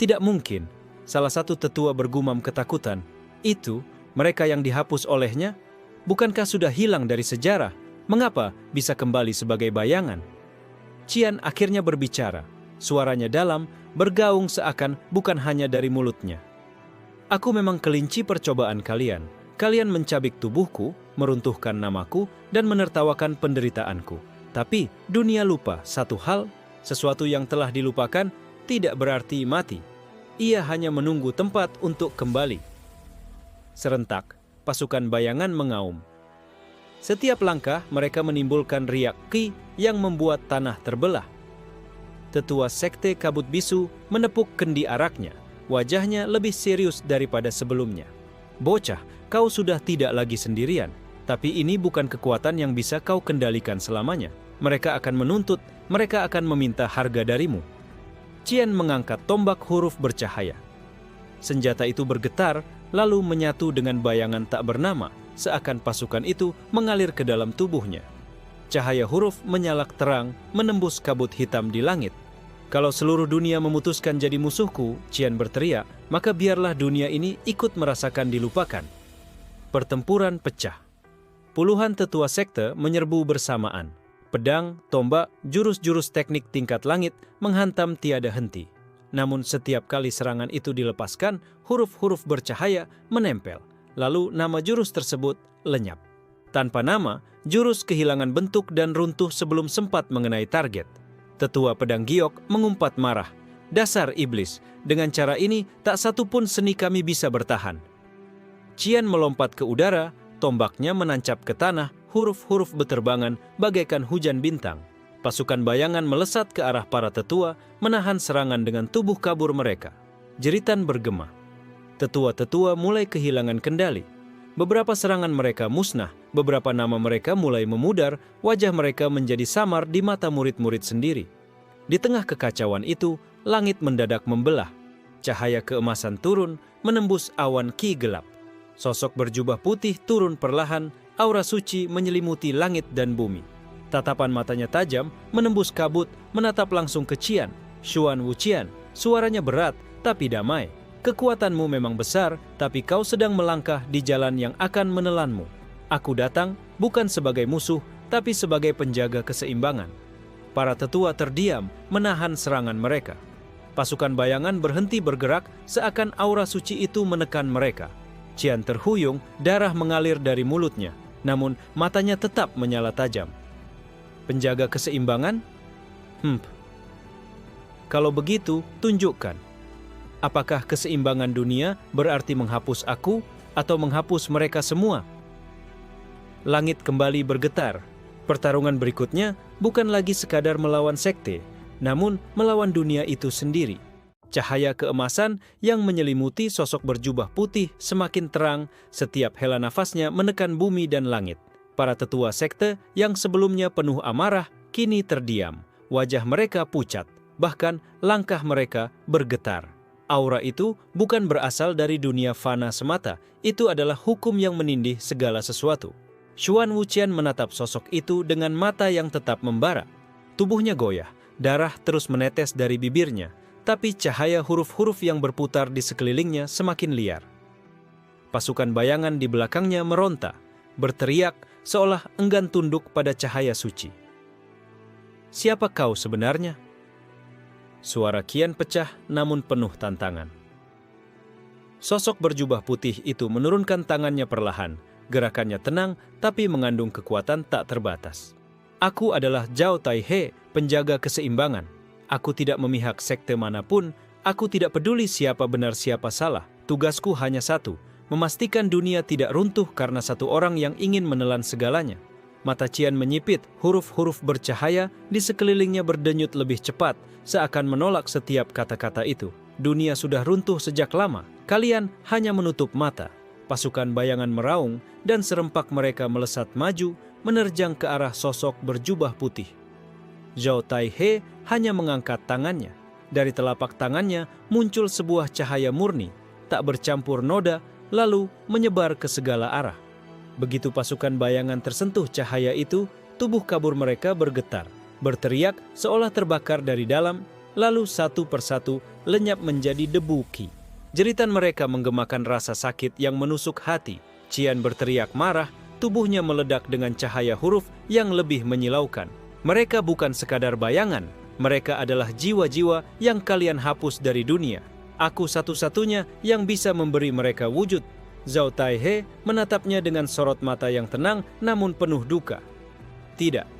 Tidak mungkin, salah satu tetua bergumam ketakutan. Itu, mereka yang dihapus olehnya, bukankah sudah hilang dari sejarah? Mengapa bisa kembali sebagai bayangan? Qian akhirnya berbicara. Suaranya dalam, bergaung seakan bukan hanya dari mulutnya. Aku memang kelinci percobaan kalian. Kalian mencabik tubuhku, meruntuhkan namaku, dan menertawakan penderitaanku. Tapi dunia lupa satu hal, sesuatu yang telah dilupakan tidak berarti mati. Ia hanya menunggu tempat untuk kembali. Serentak, pasukan bayangan mengaum. Setiap langkah mereka menimbulkan riak ki yang membuat tanah terbelah. Tetua Sekte Kabut Bisu menepuk kendi araknya. Wajahnya lebih serius daripada sebelumnya. Bocah, kau sudah tidak lagi sendirian. Tapi ini bukan kekuatan yang bisa kau kendalikan selamanya. Mereka akan menuntut, mereka akan meminta harga darimu. Qian mengangkat tombak huruf bercahaya. Senjata itu bergetar, lalu menyatu dengan bayangan tak bernama, seakan pasukan itu mengalir ke dalam tubuhnya. Cahaya huruf menyalak terang, menembus kabut hitam di langit. Kalau seluruh dunia memutuskan jadi musuhku, Qian berteriak, maka biarlah dunia ini ikut merasakan dilupakan. Pertempuran pecah. Puluhan tetua sekte menyerbu bersamaan. Pedang, tombak, jurus-jurus teknik tingkat langit menghantam tiada henti. Namun setiap kali serangan itu dilepaskan, huruf-huruf bercahaya menempel. Lalu nama jurus tersebut lenyap. Tanpa nama, jurus kehilangan bentuk dan runtuh sebelum sempat mengenai target. Tetua pedang giok mengumpat marah. Dasar iblis, dengan cara ini tak satu pun seni kami bisa bertahan. Qian melompat ke udara, tombaknya menancap ke tanah, huruf-huruf beterbangan bagaikan hujan bintang. Pasukan bayangan melesat ke arah para tetua, menahan serangan dengan tubuh kabur mereka. Jeritan bergema. Tetua-tetua mulai kehilangan kendali. Beberapa serangan mereka musnah, beberapa nama mereka mulai memudar, wajah mereka menjadi samar di mata murid-murid sendiri. Di tengah kekacauan itu, langit mendadak membelah. Cahaya keemasan turun, menembus awan ki gelap. Sosok berjubah putih turun perlahan, aura suci menyelimuti langit dan bumi. Tatapan matanya tajam, menembus kabut, menatap langsung ke Qian. Xuan Wuqian, suaranya berat, tapi damai. Kekuatanmu memang besar, tapi kau sedang melangkah di jalan yang akan menelanmu. Aku datang bukan sebagai musuh, tapi sebagai penjaga keseimbangan. Para tetua terdiam, menahan serangan mereka. Pasukan bayangan berhenti bergerak, seakan aura suci itu menekan mereka. Qian terhuyung, darah mengalir dari mulutnya, namun matanya tetap menyala tajam. Penjaga keseimbangan? Kalau begitu, tunjukkan. Apakah keseimbangan dunia berarti menghapus aku atau menghapus mereka semua? Langit kembali bergetar. Pertarungan berikutnya bukan lagi sekadar melawan sekte, namun melawan dunia itu sendiri. Cahaya keemasan yang menyelimuti sosok berjubah putih semakin terang, setiap hela nafasnya menekan bumi dan langit. Para tetua sekte yang sebelumnya penuh amarah, kini terdiam. Wajah mereka pucat, bahkan langkah mereka bergetar. Aura itu bukan berasal dari dunia fana semata, itu adalah hukum yang menindih segala sesuatu. Xuan Wuqian menatap sosok itu dengan mata yang tetap membara. Tubuhnya goyah, darah terus menetes dari bibirnya, tapi cahaya huruf-huruf yang berputar di sekelilingnya semakin liar. Pasukan bayangan di belakangnya meronta, berteriak seolah enggan tunduk pada cahaya suci. Siapa kau sebenarnya? Suara Qian pecah namun penuh tantangan. Sosok berjubah putih itu menurunkan tangannya perlahan, gerakannya tenang tapi mengandung kekuatan tak terbatas. Aku adalah Zhao Taihe, penjaga keseimbangan. Aku tidak memihak sekte manapun, aku tidak peduli siapa benar siapa salah. Tugasku hanya satu, memastikan dunia tidak runtuh karena satu orang yang ingin menelan segalanya. Mata Qian menyipit, huruf-huruf bercahaya di sekelilingnya berdenyut lebih cepat, seakan menolak setiap kata-kata itu. Dunia sudah runtuh sejak lama, kalian hanya menutup mata. Pasukan bayangan meraung, dan serempak mereka melesat maju, menerjang ke arah sosok berjubah putih. Zhao Taihe hanya mengangkat tangannya. Dari telapak tangannya muncul sebuah cahaya murni, tak bercampur noda, lalu menyebar ke segala arah. Begitu pasukan bayangan tersentuh cahaya itu, tubuh kabur mereka bergetar, berteriak seolah terbakar dari dalam, lalu satu persatu lenyap menjadi debu ki. Jeritan mereka menggemakan rasa sakit yang menusuk hati. Qian berteriak marah, tubuhnya meledak dengan cahaya huruf yang lebih menyilaukan. Mereka bukan sekadar bayangan, mereka adalah jiwa-jiwa yang kalian hapus dari dunia. Aku satu-satunya yang bisa memberi mereka wujud. Zhao Taihe menatapnya dengan sorot mata yang tenang namun penuh duka. Tidak,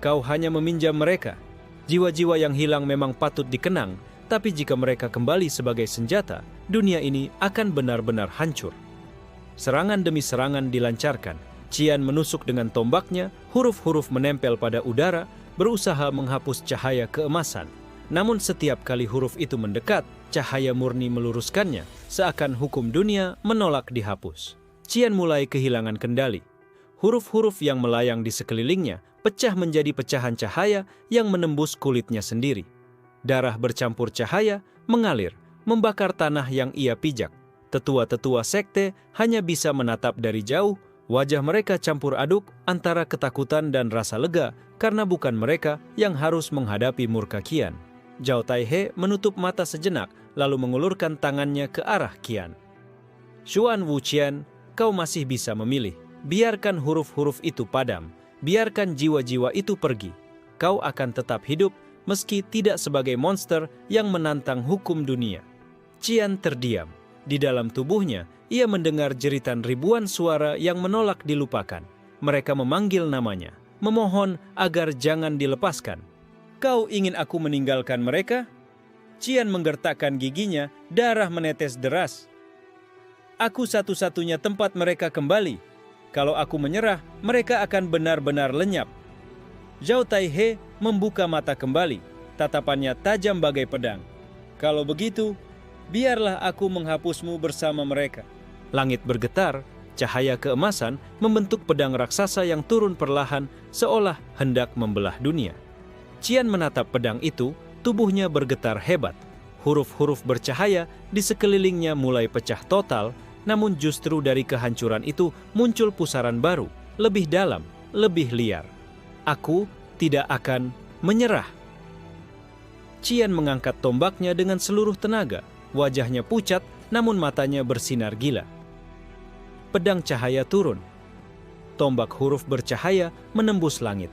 kau hanya meminjam mereka. Jiwa-jiwa yang hilang memang patut dikenang, tapi jika mereka kembali sebagai senjata, dunia ini akan benar-benar hancur. Serangan demi serangan dilancarkan. Qian menusuk dengan tombaknya, huruf-huruf menempel pada udara, berusaha menghapus cahaya keemasan. Namun setiap kali huruf itu mendekat, cahaya murni meluruskannya, seakan hukum dunia menolak dihapus. Qian mulai kehilangan kendali. Huruf-huruf yang melayang di sekelilingnya pecah menjadi pecahan cahaya yang menembus kulitnya sendiri. Darah bercampur cahaya mengalir, membakar tanah yang ia pijak. Tetua-tetua sekte hanya bisa menatap dari jauh, wajah mereka campur aduk antara ketakutan dan rasa lega karena bukan mereka yang harus menghadapi murka Qian. Zhao Taihe menutup mata sejenak lalu mengulurkan tangannya ke arah Qian. Xuan Wuqian, kau masih bisa memilih. Biarkan huruf-huruf itu padam, biarkan jiwa-jiwa itu pergi. Kau akan tetap hidup meski tidak sebagai monster yang menantang hukum dunia. Qian terdiam. Di dalam tubuhnya, ia mendengar jeritan ribuan suara yang menolak dilupakan. Mereka memanggil namanya, memohon agar jangan dilepaskan. Kau ingin aku meninggalkan mereka? Qian menggertakkan giginya, darah menetes deras. Aku satu-satunya tempat mereka kembali. Kalau aku menyerah, mereka akan benar-benar lenyap. Zhao Taihe membuka mata kembali, tatapannya tajam bagai pedang. Kalau begitu, biarlah aku menghapusmu bersama mereka. Langit bergetar, cahaya keemasan membentuk pedang raksasa yang turun perlahan seolah hendak membelah dunia. Qian menatap pedang itu, tubuhnya bergetar hebat. Huruf-huruf bercahaya di sekelilingnya mulai pecah total, namun justru dari kehancuran itu muncul pusaran baru, lebih dalam, lebih liar. Aku tidak akan menyerah. Qian mengangkat tombaknya dengan seluruh tenaga. Wajahnya pucat, namun matanya bersinar gila. Pedang cahaya turun. Tombak huruf bercahaya menembus langit.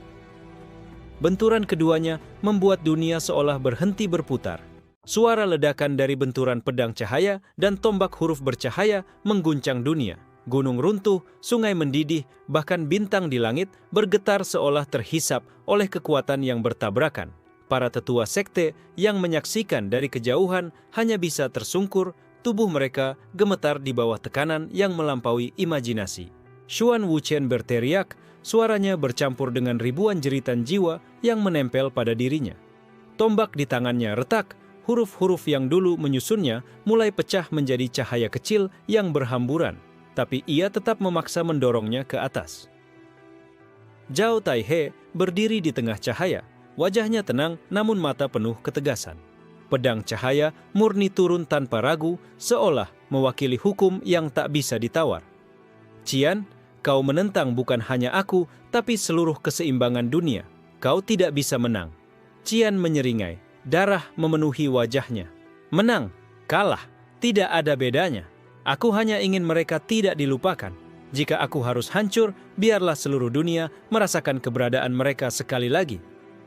Benturan keduanya membuat dunia seolah berhenti berputar. Suara ledakan dari benturan pedang cahaya dan tombak huruf bercahaya mengguncang dunia. Gunung runtuh, sungai mendidih, bahkan bintang di langit bergetar seolah terhisap oleh kekuatan yang bertabrakan. Para tetua sekte yang menyaksikan dari kejauhan hanya bisa tersungkur, tubuh mereka gemetar di bawah tekanan yang melampaui imajinasi. Xuan Wuqian berteriak, suaranya bercampur dengan ribuan jeritan jiwa yang menempel pada dirinya. Tombak di tangannya retak, huruf-huruf yang dulu menyusunnya mulai pecah menjadi cahaya kecil yang berhamburan, tapi ia tetap memaksa mendorongnya ke atas. Zhao Taihe berdiri di tengah cahaya, wajahnya tenang namun mata penuh ketegasan. Pedang cahaya murni turun tanpa ragu, seolah mewakili hukum yang tak bisa ditawar. Qian, kau menentang bukan hanya aku, tapi seluruh keseimbangan dunia. Kau tidak bisa menang. Qian menyeringai, darah memenuhi wajahnya. Menang, kalah, tidak ada bedanya. Aku hanya ingin mereka tidak dilupakan. Jika aku harus hancur, biarlah seluruh dunia merasakan keberadaan mereka sekali lagi.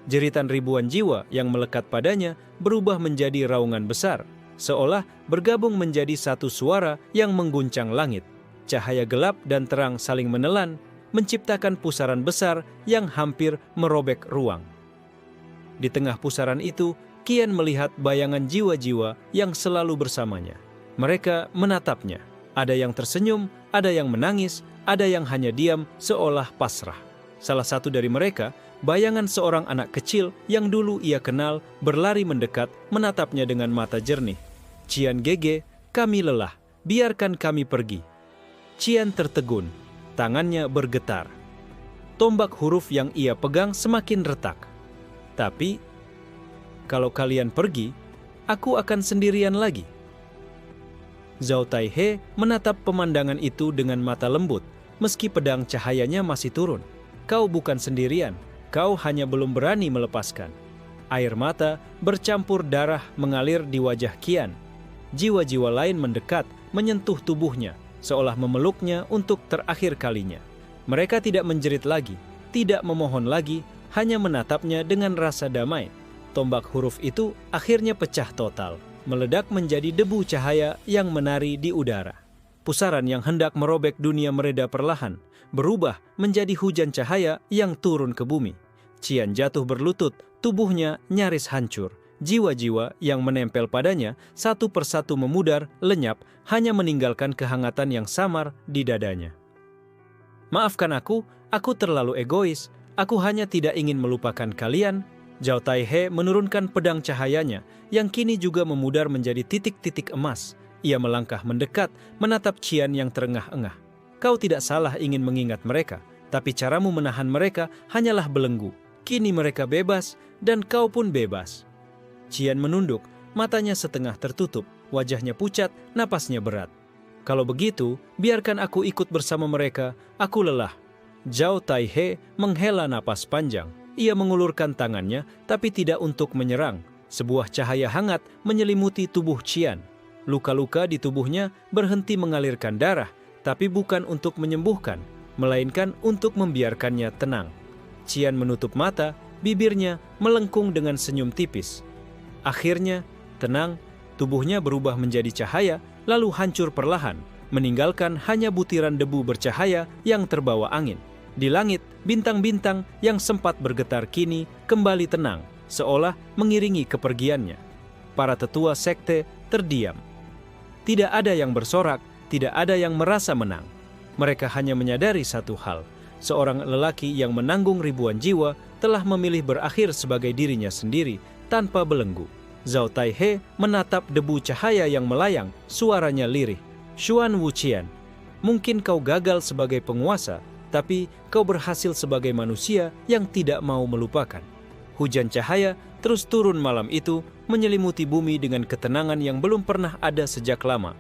Jeritan ribuan jiwa yang melekat padanya berubah menjadi raungan besar, seolah bergabung menjadi satu suara yang mengguncang langit. Cahaya gelap dan terang saling menelan, menciptakan pusaran besar yang hampir merobek ruang. Di tengah pusaran itu, Qian melihat bayangan jiwa-jiwa yang selalu bersamanya. Mereka menatapnya. Ada yang tersenyum, ada yang menangis, ada yang hanya diam seolah pasrah. Salah satu dari mereka, bayangan seorang anak kecil yang dulu ia kenal, berlari mendekat, menatapnya dengan mata jernih. Qian Gege, kami lelah, biarkan kami pergi. Qian tertegun, tangannya bergetar. Tombak huruf yang ia pegang semakin retak. Tapi, kalau kalian pergi, aku akan sendirian lagi. Zhao Taihe menatap pemandangan itu dengan mata lembut, meski pedang cahayanya masih turun. Kau bukan sendirian, kau hanya belum berani melepaskan. Air mata bercampur darah mengalir di wajah Qian. Jiwa-jiwa lain mendekat, menyentuh tubuhnya, seolah memeluknya untuk terakhir kalinya. Mereka tidak menjerit lagi, tidak memohon lagi, hanya menatapnya dengan rasa damai. Tombak huruf itu akhirnya pecah total. meledak menjadi debu cahaya yang menari di udara. Pusaran yang hendak merobek dunia mereda perlahan, berubah menjadi hujan cahaya yang turun ke bumi. Qian jatuh berlutut, tubuhnya nyaris hancur. Jiwa-jiwa yang menempel padanya satu persatu memudar, lenyap, hanya meninggalkan kehangatan yang samar di dadanya. Maafkan aku terlalu egois. Aku hanya tidak ingin melupakan kalian. Zhao Taihe menurunkan pedang cahayanya, yang kini juga memudar menjadi titik-titik emas. Ia melangkah mendekat, menatap Qian yang terengah-engah. Kau tidak salah ingin mengingat mereka, tapi caramu menahan mereka hanyalah belenggu. Kini mereka bebas, dan kau pun bebas. Qian menunduk, matanya setengah tertutup, wajahnya pucat, napasnya berat. Kalau begitu, biarkan aku ikut bersama mereka, aku lelah. Zhao Taihe menghela napas panjang. Ia mengulurkan tangannya, tapi tidak untuk menyerang. Sebuah cahaya hangat menyelimuti tubuh Qian. Luka-luka di tubuhnya berhenti mengalirkan darah, tapi bukan untuk menyembuhkan, melainkan untuk membiarkannya tenang. Qian menutup mata, bibirnya melengkung dengan senyum tipis. Akhirnya, tenang, tubuhnya berubah menjadi cahaya, lalu hancur perlahan, meninggalkan hanya butiran debu bercahaya yang terbawa angin. Di langit, bintang-bintang yang sempat bergetar kini kembali tenang, seolah mengiringi kepergiannya. Para tetua sekte terdiam. Tidak ada yang bersorak, tidak ada yang merasa menang. Mereka hanya menyadari satu hal, seorang lelaki yang menanggung ribuan jiwa telah memilih berakhir sebagai dirinya sendiri, tanpa belenggu. Zhao Taihe menatap debu cahaya yang melayang, suaranya lirih. Xuan Wuqian, mungkin kau gagal sebagai penguasa, tapi kau berhasil sebagai manusia yang tidak mau melupakan. Hujan cahaya terus turun malam itu, menyelimuti bumi dengan ketenangan yang belum pernah ada sejak lama.